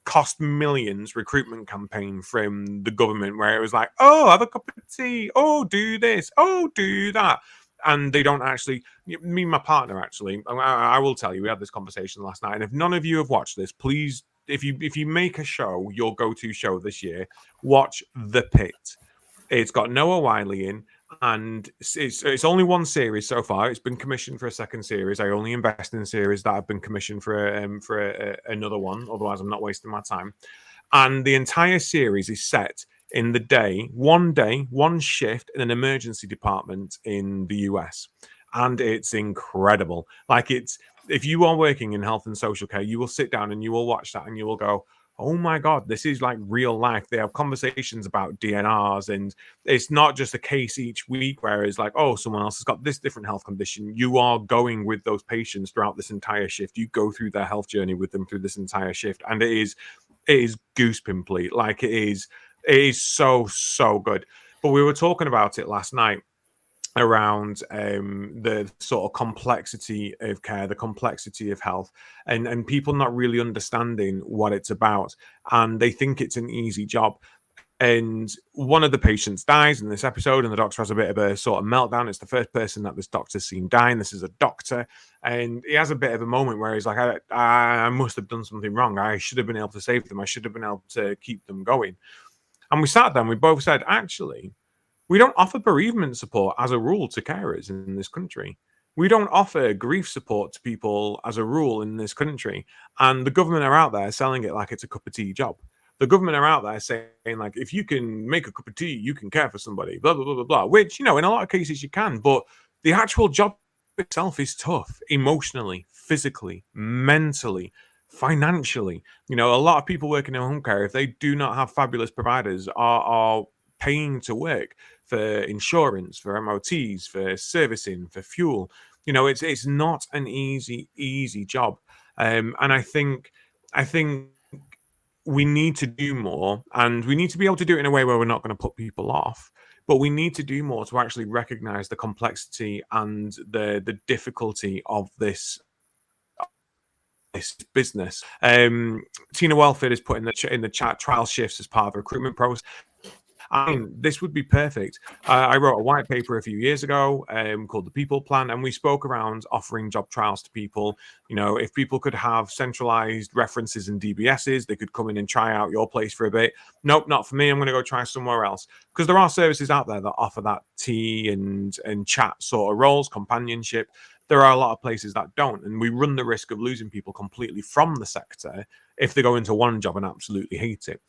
cost millions recruitment campaign from the government, where it was like, oh, have a cup of tea, oh, do this, oh, do that. And they don't actually, me and my partner, actually, I will tell you, we had this conversation last night. And if none of you have watched this, please, if you make a show, your go-to show this year, watch The Pit. It's got Noah Wiley in, and it's only one series so far. It's been commissioned for a second series. I only invest in series that have been commissioned for another one. Otherwise, I'm not wasting my time. And the entire series is set in one shift in an emergency department in the US, and it's incredible. Like, it's, if you are working in health and social care, you will sit down and you will watch that and you will go, oh my God, this is like real life. They have conversations about DNRs, and it's not just a case each week where it's like, oh, someone else has got this different health condition. You are going with those patients throughout this entire shift. You go through their health journey with them through this entire shift. And it is goose pimply. Like, it is so good. But we were talking about it last night around the sort of complexity of care, the complexity of health, and people not really understanding what it's about, and they think it's an easy job. And one of the patients dies in this episode, and the doctor has a bit of a sort of meltdown. It's the first person that this doctor's seen dying. This is a doctor, and he has a bit of a moment where he's like, I must have done something wrong. I should have been able to save them. I should have been able to keep them going. And we sat there and we both said, actually, we don't offer bereavement support as a rule to carers in this country. We don't offer grief support to people as a rule in this country. And the government are out there selling it like it's a cup of tea job. The government are out there saying, like, if you can make a cup of tea, you can care for somebody, blah, blah, blah, blah, blah, which, in a lot of cases you can. But the actual job itself is tough, emotionally, physically, mentally, financially. A lot of people working in home care, if they do not have fabulous providers, are paying to work for insurance, for MOTs, for servicing, for fuel. It's not an easy job. And I think we need to do more, and we need to be able to do it in a way where we're not going to put people off. But we need to do more to actually recognize the complexity and the difficulty of this business. Tina Welford is put in the chat trial shifts as part of a recruitment process. I mean, this would be perfect. I wrote a white paper a few years ago called The People Plan, and we spoke around offering job trials to people. If people could have centralized references and DBSs, they could come in and try out your place for a bit. Nope, not for me. I'm going to go try somewhere else. Because there are services out there that offer that tea and chat sort of roles, companionship. There are a lot of places that don't, and we run the risk of losing people completely from the sector if they go into one job and absolutely hate it.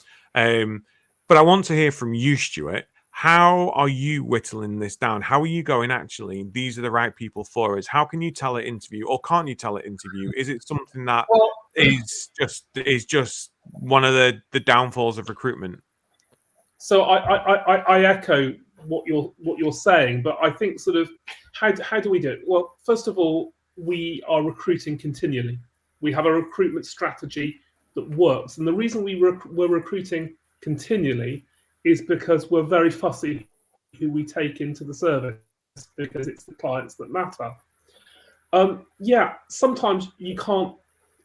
But I want to hear from you, Stuart. How are you whittling this down? How are you going, actually, these are the right people for us? How can you tell an interview, or can't you tell an interview? Is it something that is just one of the downfalls of recruitment? So I echo what you're saying, but I think sort of how do we do it? Well, first of all, we are recruiting continually. We have a recruitment strategy that works, and the reason we're recruiting continually is because we're very fussy who we take into the service, because it's the clients that matter. Sometimes you can't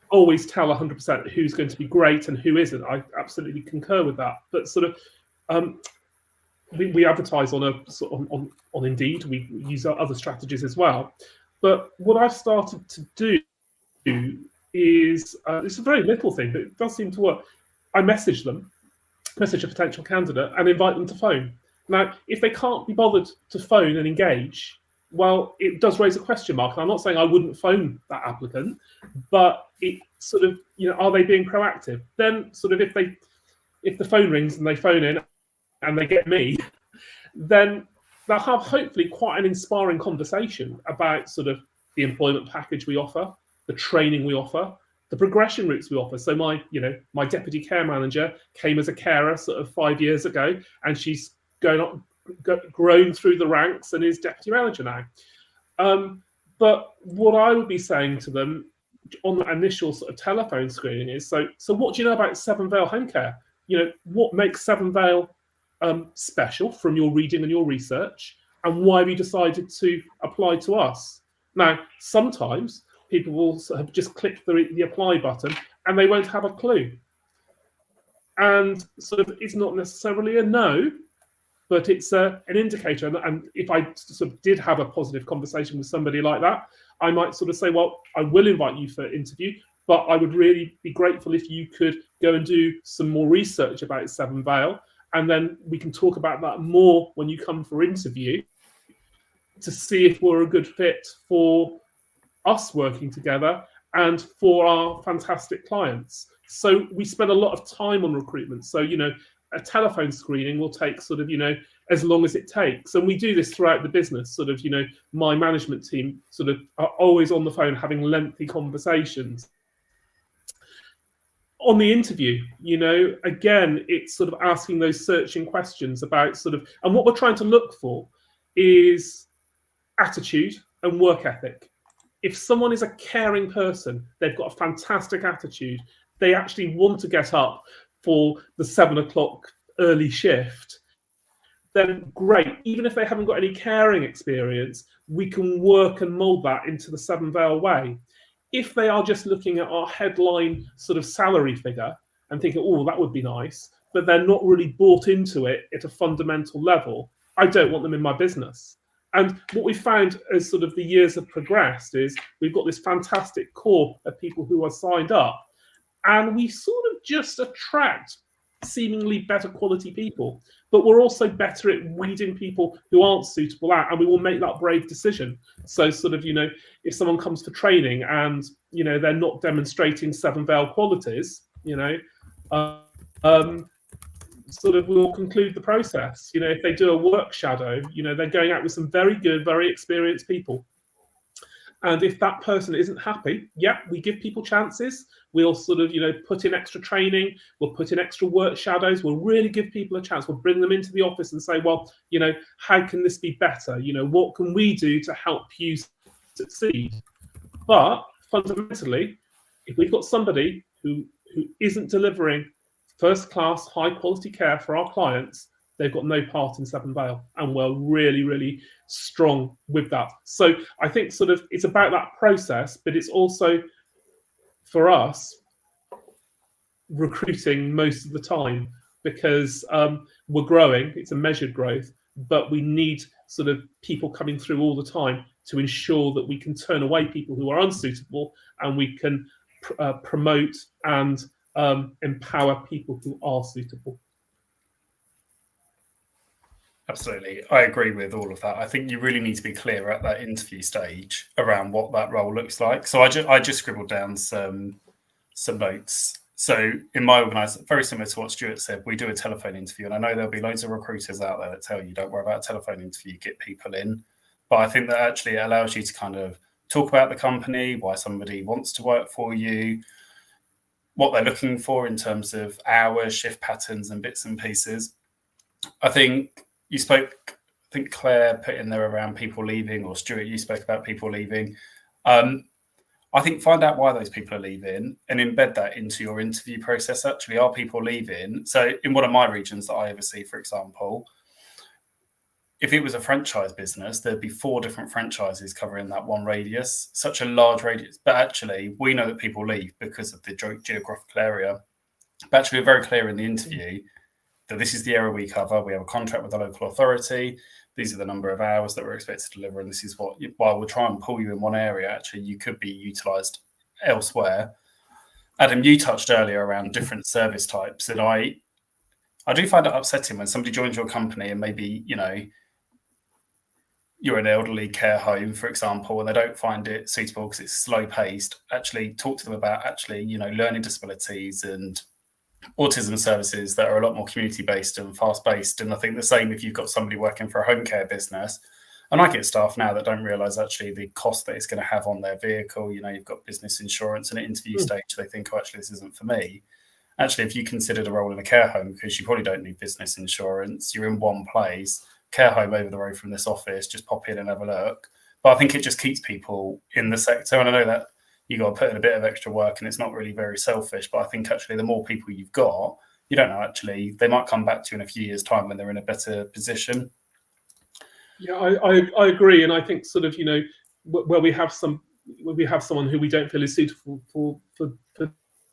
always tell 100% who's going to be great and who isn't. I absolutely concur with that. But sort of we advertise on on Indeed. We use other strategies as well. But what I've started to do is it's a very little thing, but it does seem to work. I message them. message a potential candidate and invite them to phone. Now, if they can't be bothered to phone and engage, well, it does raise a question mark. And I'm not saying I wouldn't phone that applicant, but it sort of, are they being proactive? Then sort of if the phone rings and they phone in and they get me, then they'll have hopefully quite an inspiring conversation about sort of the employment package we offer, the training we offer, the progression routes we offer. So my deputy care manager came as a carer sort of 5 years ago, and she's grown through the ranks and is deputy manager now. But what I would be saying to them on the initial sort of telephone screening is, so what do you know about Seven Vale Home Care? What makes Seven Vale special from your reading and your research, and why have you decided to apply to us? Now, sometimes people will sort of just click the apply button and they won't have a clue. And sort of it's not necessarily a no, but it's an indicator. And if I sort of did have a positive conversation with somebody like that, I might sort of say, well, I will invite you for interview, but I would really be grateful if you could go and do some more research about Seven Vale, and then we can talk about that more when you come for interview to see if we're a good fit for us working together and for our fantastic clients. So we spend a lot of time on recruitment. So, a telephone screening will take sort of, as long as it takes. And we do this throughout the business. Sort of, my management team sort of are always on the phone having lengthy conversations. On the interview, again, it's sort of asking those searching questions about sort of, and what we're trying to look for is attitude and work ethic. If someone is a caring person, they've got a fantastic attitude, they actually want to get up for the 7 o'clock early shift, then great. Even if they haven't got any caring experience, we can work and mold that into the Seven Vale way. If they are just looking at our headline sort of salary figure and thinking, oh, that would be nice, but they're not really bought into it at a fundamental level, I don't want them in my business. And what we found as sort of the years have progressed is we've got this fantastic core of people who are signed up, and we sort of just attract seemingly better quality people, but we're also better at weeding people who aren't suitable out, and we will make that brave decision. So sort of, if someone comes for training and, they're not demonstrating Seven Vale qualities, sort of we'll conclude the process. If they do a work shadow, they're going out with some very good, very experienced people. And if that person isn't happy, we give people chances. We'll sort of, put in extra training. We'll put in extra work shadows. We'll really give people a chance. We'll bring them into the office and say, well, how can this be better? What can we do to help you succeed? But fundamentally, if we've got somebody who isn't delivering first-class, high-quality care for our clients, they've got no part in Seven Vale, and we're really, really strong with that. So I think sort of it's about that process, but it's also, for us, recruiting most of the time, because we're growing. It's a measured growth, but we need sort of people coming through all the time to ensure that we can turn away people who are unsuitable, and we can promote and empower people who are suitable. Absolutely. I agree with all of that. I think you really need to be clear at that interview stage around what that role looks like. So I just scribbled down some notes. So in my organisation, very similar to what Stuart said, we do a telephone interview, and I know there'll be loads of recruiters out there that tell you, don't worry about a telephone interview, get people in. But I think that actually it allows you to kind of talk about the company, why somebody wants to work for you, what they're looking for in terms of hours, shift patterns and bits and pieces. I think you spoke, I think Claire put in there around people leaving, or Stuart, you spoke about people leaving. I think find out why those people are leaving and embed that into your interview process. Actually, are people leaving? So in one of my regions that I oversee, for example, if it was a franchise business, there'd be 4 different franchises covering that one radius, such a large radius. But actually, we know that people leave because of the geographical area. But actually, we're very clear in the interview that this is the area we cover. We have a contract with the local authority. These are the number of hours that we're expected to deliver. And this is what, while we'll try and pull you in one area, actually, you could be utilised elsewhere. Adam, you touched earlier around different service types. And I do find it upsetting when somebody joins your company and maybe, you know, you're an elderly care home, for example, and they don't find it suitable because it's slow paced. Actually talk to them about actually, you know, learning disabilities and autism services that are a lot more community based and fast based. And I think the same if you've got somebody working for a home care business. And I get staff now that don't realise actually the cost that it's going to have on their vehicle. You know, you've got business insurance, and at interview stage they think, oh, actually this isn't for me. Actually, if you considered a role in a care home, because you probably don't need business insurance, you're in one place, care home over the road from this office, just pop in and have a look. But I think it just keeps people in the sector. And I know that you got to put in a bit of extra work and it's not really very selfish, but I think actually the more people you've got, you don't know, actually they might come back to you in a few years' time when they're in a better position. Yeah, I agree. And I think sort of, you know, where we have someone who we don't feel is suitable for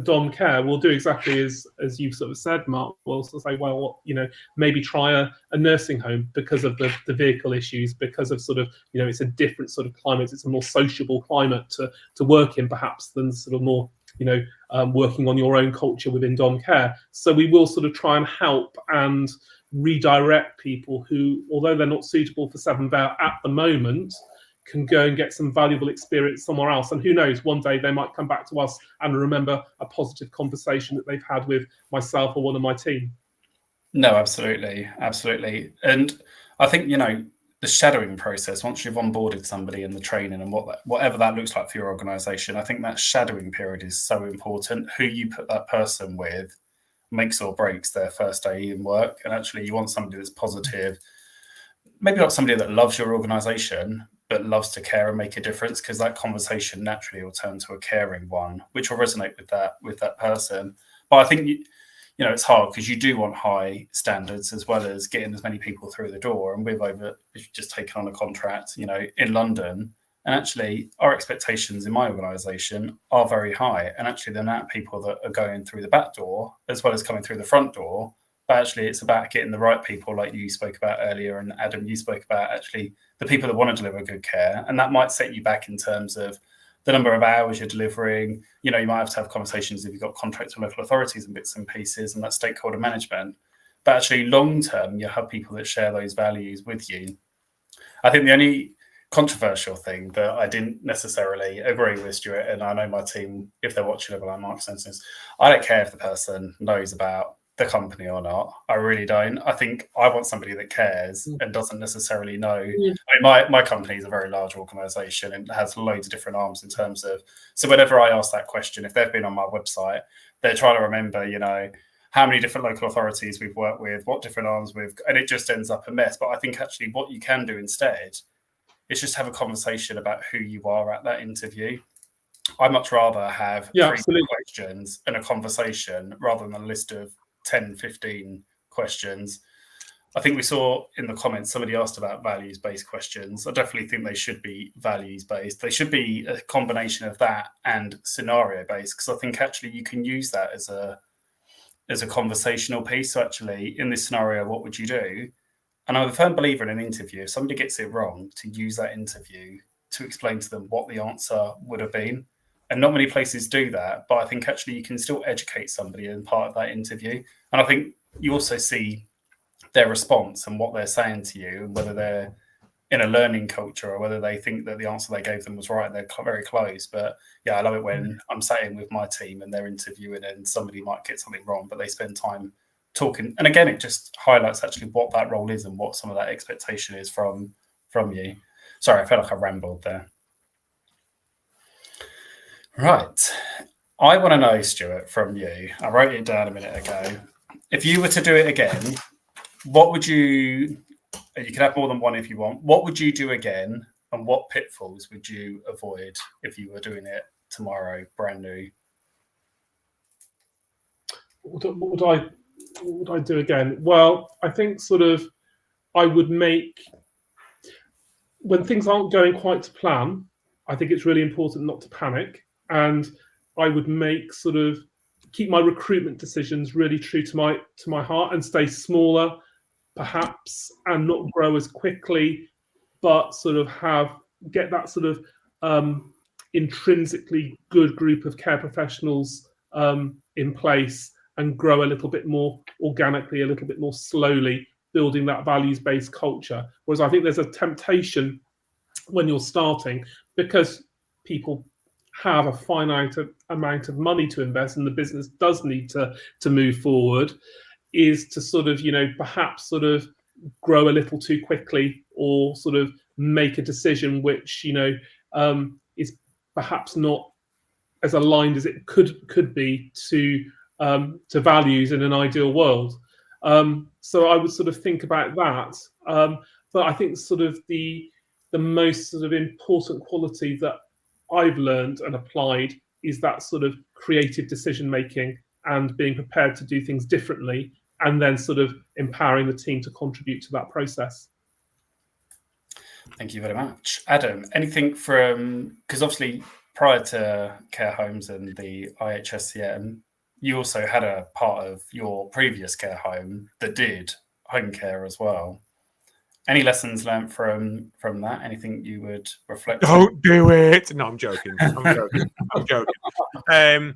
dom care, we'll do exactly as you've sort of said, Mark. We'll sort of say, well, you know, maybe try a nursing home because of the vehicle issues, because of sort of, you know, it's a different sort of climate. It's a more sociable climate to work in perhaps than sort of more, you know, working on your own culture within dom care. So we will sort of try and help and redirect people who, although they're not suitable for Seven Vale at the moment, can go and get some valuable experience somewhere else. And who knows, one day they might come back to us and remember a positive conversation that they've had with myself or one of my team. No, absolutely. Absolutely. And I think, you know, the shadowing process, once you've onboarded somebody in the training and whatever that looks like for your organization, I think that shadowing period is so important. Who you put that person with makes or breaks their first day in work. And actually you want somebody that's positive, maybe not somebody that loves your organization, but loves to care and make a difference, because that conversation naturally will turn to a caring one, which will resonate with that person. But I think, you know, it's hard because you do want high standards as well as getting as many people through the door. And we've just taken on a contract, you know, in London. And actually our expectations in my organisation are very high. And actually the amount of people that are going through the back door as well as coming through the front door, but actually it's about getting the right people, like you spoke about earlier, and Adam, you spoke about actually the people that want to deliver good care. And that might set you back in terms of the number of hours you're delivering. You know, you might have conversations if you've got contracts with local authorities and bits and pieces and that stakeholder management. But actually long term, you have people that share those values with you. I think the only controversial thing that I didn't necessarily agree with, Stuart, and I know my team, if they're watching it, like Mark says, I don't care if the person knows about the company or not. I really don't. I think I want somebody that cares and doesn't necessarily know. Yeah. I mean, my company is a very large organization and has loads of different arms in terms of, so whenever I ask that question, if they've been on my website, they're trying to remember, you know, how many different local authorities we've worked with, what different arms and it just ends up a mess. But I think actually what you can do instead is just have a conversation about who you are at that interview. I'd much rather have 3 questions and a conversation rather than a list of 10, 15 questions. I think we saw in the comments, somebody asked about values-based questions. I definitely think they should be values-based. They should be a combination of that and scenario-based, because I think actually you can use that as a conversational piece. So actually, in this scenario, what would you do? And I'm a firm believer in an interview, if somebody gets it wrong, to use that interview to explain to them what the answer would have been. And not many places do that, but I think actually you can still educate somebody in part of that interview. And I think you also see their response and what they're saying to you, whether they're in a learning culture or whether they think that the answer they gave them was right. They're very close. But yeah, I love it when I'm sat in with my team and they're interviewing and somebody might get something wrong, but they spend time talking. And again, it just highlights actually what that role is and what some of that expectation is from you. Sorry, I felt like I rambled there. Right. I want to know, Stuart, from you, I wrote it down a minute ago. If you were to do it again, what would you can have more than one if you want, what would you do again? And what pitfalls would you avoid if you were doing it tomorrow, brand new? What would I do again? Well, I think sort of I would make, when things aren't going quite to plan, I think it's really important not to panic. And I would make sort of keep my recruitment decisions really true to my heart and stay smaller, perhaps, and not grow as quickly, but sort of get that sort of intrinsically good group of care professionals in place, and grow a little bit more organically, a little bit more slowly, building that values-based culture. Whereas I think there's a temptation when you're starting, because people have a finite amount of money to invest and the business does need to move forward, is to sort of, perhaps sort of grow a little too quickly, or sort of make a decision which, is perhaps not as aligned as it could be to values in an ideal world. So I would sort of think about that. But I think sort of the most sort of important quality that I've learned and applied is that sort of creative decision making and being prepared to do things differently, and then sort of empowering the team to contribute to that process. Thank you very much. Adam, anything from, because obviously prior to care homes and the IHSCM, you also had a part of your previous care home that did home care as well. Any lessons learned from that? Anything you would reflect on? Don't do it. No, I'm joking. I'm joking.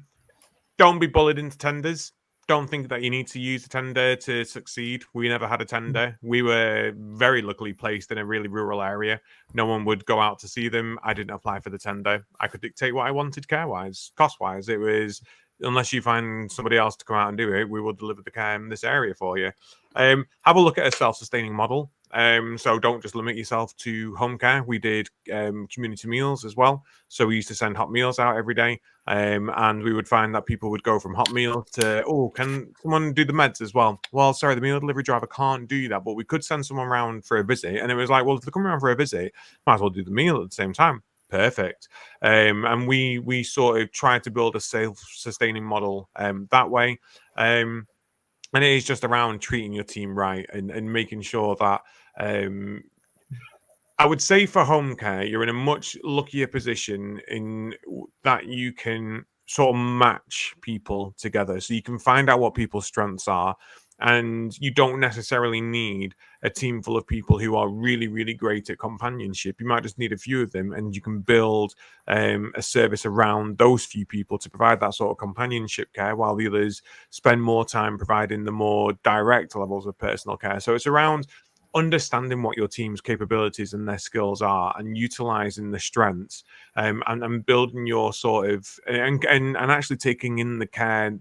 Don't be bullied into tenders. Don't think that you need to use a tender to succeed. We never had a tender. We were very luckily placed in a really rural area. No one would go out to see them. I didn't apply for the tender. I could dictate what I wanted care-wise, cost-wise. It was, unless you find somebody else to come out and do it, we will deliver the care in this area for you. Have a look at a self-sustaining model. So don't just limit yourself to home care. We did community meals as well. So we used to send hot meals out every day. And we would find that people would go from hot meal to, oh, can someone do the meds as well? Well, sorry, the meal delivery driver can't do that, but we could send someone around for a visit. And it was like, well, if they come around for a visit, might as well do the meal at the same time. Perfect. And we sort of tried to build a self-sustaining model that way. And it is just around treating your team right and making sure that I would say for home care, you're in a much luckier position in that you can sort of match people together. So you can find out what people's strengths are, and you don't necessarily need a team full of people who are really, really great at companionship. You might just need a few of them, and you can build a service around those few people to provide that sort of companionship care, while the others spend more time providing the more direct levels of personal care. So it's around understanding what your team's capabilities and their skills are, and utilizing the strengths, and building your sort of and actually taking in the care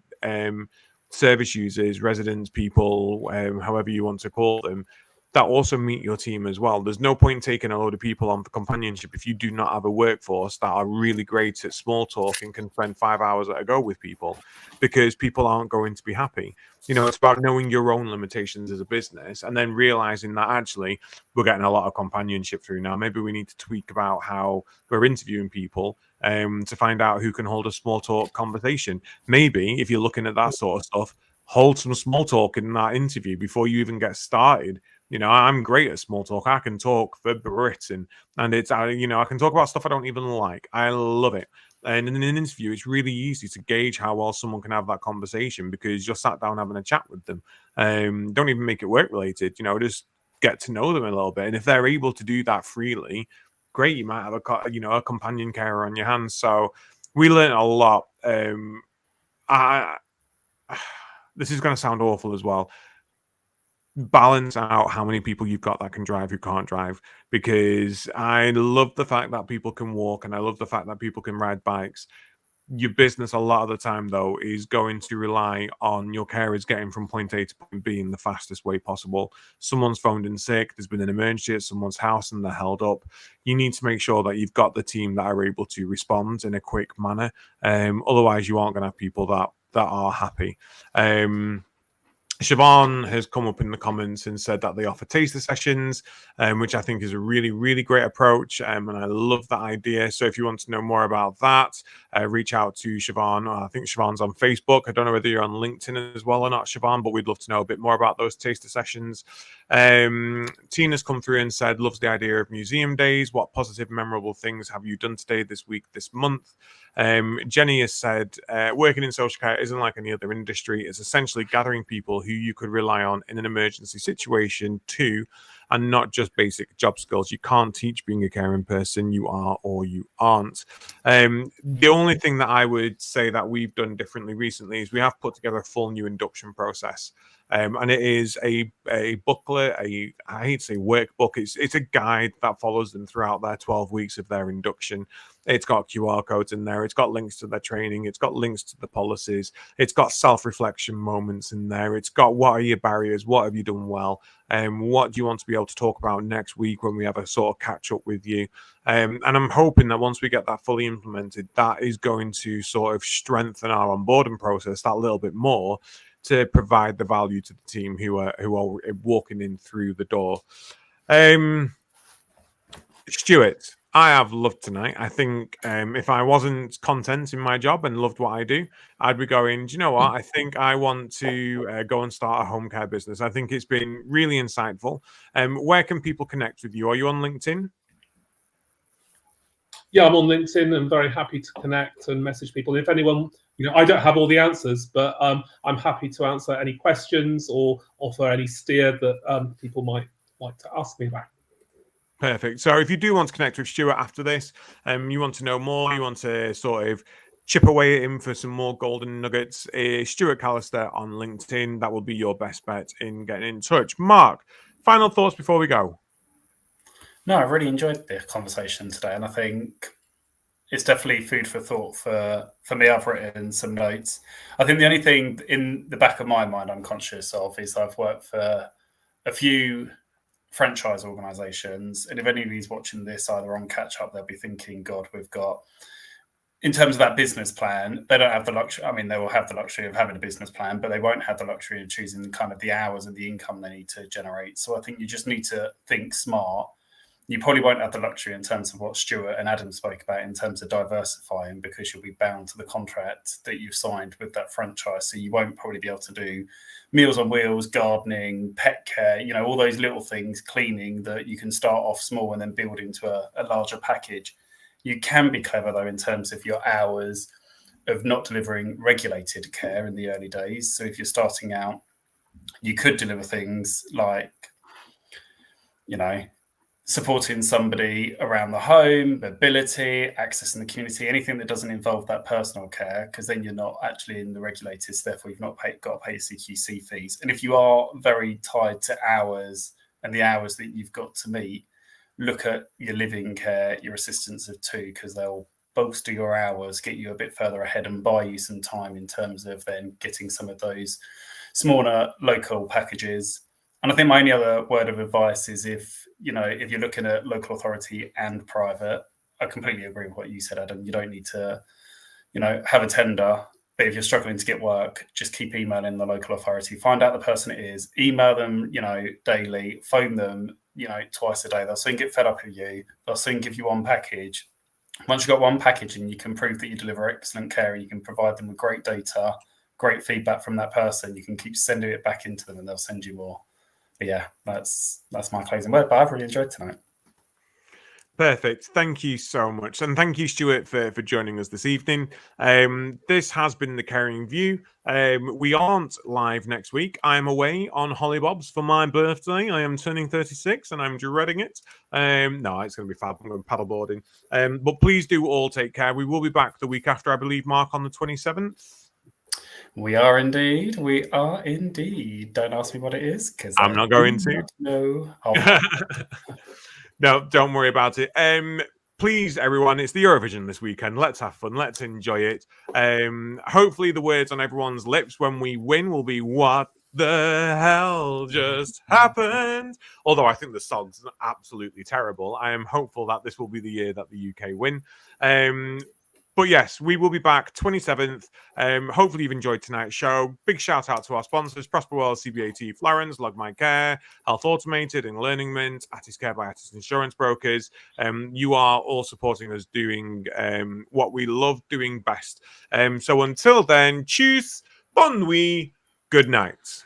service users, residents, people, however you want to call them, that also meet your team as well. There's no point taking a load of people on for companionship if you do not have a workforce that are really great at small talk and can spend 5 hours at a go with people, because people aren't going to be happy. It's about knowing your own limitations as a business, and then realizing that actually we're getting a lot of companionship through now. Maybe we need to tweak about how we're interviewing people to find out who can hold a small talk conversation. Maybe if you're looking at that sort of stuff, hold some small talk in that interview before you even get started. I'm great at small talk. I can talk for Britain, and it's, I can talk about stuff I don't even like. I love it. And in an interview, it's really easy to gauge how well someone can have that conversation, because you're sat down having a chat with them. Don't even make it work related, just get to know them a little bit. And if they're able to do that freely, great, you might have a companion carer on your hands. So we learned a lot. This is going to sound awful as well. Balance out how many people you've got that can drive, who can't drive, because I love the fact that people can walk, and I love the fact that people can ride bikes. Your business a lot of the time, though, is going to rely on your carers getting from point A to point B in the fastest way possible. Someone's phoned in sick, there's been an emergency at someone's house and they're held up. You need to make sure that you've got the team that are able to respond in a quick manner. Otherwise, you aren't going to have people that are happy. Siobhan has come up in the comments and said that they offer taster sessions, which I think is a really, really great approach, and I love that idea. So if you want to know more about that, reach out to Siobhan. I think Siobhan's on Facebook. I don't know whether you're on LinkedIn as well or not, Siobhan, but we'd love to know a bit more about those taster sessions. Tina's come through and said, loves the idea of museum days. What positive, memorable things have you done today, this week, this month? Jenny has said, working in social care isn't like any other industry. It's essentially gathering people who you could rely on in an emergency situation to and not just basic job skills. You can't teach being a caring person. You are or you aren't. The only thing that I would say that we've done differently recently is we have put together a full new induction process. And it is a booklet, I hate to say workbook. It's a guide that follows them throughout their 12 weeks of their induction. It's got QR codes in there. It's got links to their training. It's got links to the policies. It's got self-reflection moments in there. It's got what are your barriers? What have you done well? What do you want to be able to talk about next week when we have a sort of catch up with you? And I'm hoping that once we get that fully implemented, that is going to sort of strengthen our onboarding process that little bit more, to provide the value to the team who are walking in through the door. Stuart, I have loved tonight. I think if I wasn't content in my job and loved what I do, I'd be going, do you know what? I think I want to go and start a home care business. I think it's been really insightful. Where can people connect with you? Are you on LinkedIn? Yeah, I'm on LinkedIn and very happy to connect and message people. If anyone, I don't have all the answers, but I'm happy to answer any questions or offer any steer that people might like to ask me about. Perfect. So if you do want to connect with Stuart after this, you want to know more, you want to sort of chip away at him for some more golden nuggets, Stuart Callister on LinkedIn. That will be your best bet in getting in touch. Mark, final thoughts before we go? No, I really enjoyed the conversation today, and I think it's definitely food for thought for me. I've written some notes. I think the only thing in the back of my mind I'm conscious of is I've worked for a few franchise organizations, and if anybody's watching this either on catch up, they'll be thinking, God, we've got, in terms of that business plan, they don't have the luxury. I mean, they will have the luxury of having a business plan, but they won't have the luxury of choosing kind of the hours and the income they need to generate. So I think you just need to think smart. You probably won't have the luxury in terms of what Stuart and Adam spoke about in terms of diversifying, because you'll be bound to the contract that you've signed with that franchise. So you won't probably be able to do Meals on Wheels, gardening, pet care, all those little things, cleaning, that you can start off small and then build into a larger package. You can be clever, though, in terms of your hours of not delivering regulated care in the early days. So if you're starting out, you could deliver things like, supporting somebody around the home, mobility, accessing the community, anything that doesn't involve that personal care, because then you're not actually in the regulated, so therefore you've not got to pay CQC fees. And if you are very tied to hours and the hours that you've got to meet, look at your living care, your assistants of two, because they'll bolster your hours, get you a bit further ahead and buy you some time in terms of then getting some of those smaller local packages. And I think my only other word of advice is if you're looking at local authority and private, I completely agree with what you said, Adam. You don't need to, have a tender. But if you're struggling to get work, just keep emailing the local authority. Find out the person it is. Email them, daily. Phone them, twice a day. They'll soon get fed up with you. They'll soon give you one package. Once you've got one package and you can prove that you deliver excellent care, you can provide them with great data, great feedback from that person, you can keep sending it back into them and they'll send you more. But yeah, that's my closing word. But I've really enjoyed tonight. Perfect. Thank you so much. And thank you, Stuart, for joining us this evening. This has been The Caring View. We aren't live next week. I'm away on Hollybobs for my birthday. I am turning 36 and I'm dreading it. No, it's going to be fab. I'm going paddleboarding. But please do all take care. We will be back the week after, I believe, Mark, on the 27th. We are indeed. We are indeed. Don't ask me what it is, because I'm not going to. No. No, don't worry about it. Please, everyone, it's the Eurovision this weekend. Let's have fun. Let's enjoy it. Hopefully the words on everyone's lips when we win will be, what the hell just happened? Although I think the song's absolutely terrible. I am hopeful that this will be the year that the UK win. But yes, we will be back 27th. Hopefully you've enjoyed tonight's show. Big shout out to our sponsors, Prosper World, CBAT, Florence, Log My Care, Health Automated and Learning Mint, Attis Care by Attis Insurance Brokers. You are all supporting us doing what we love doing best. So until then, tschüss, bon nuit, good night.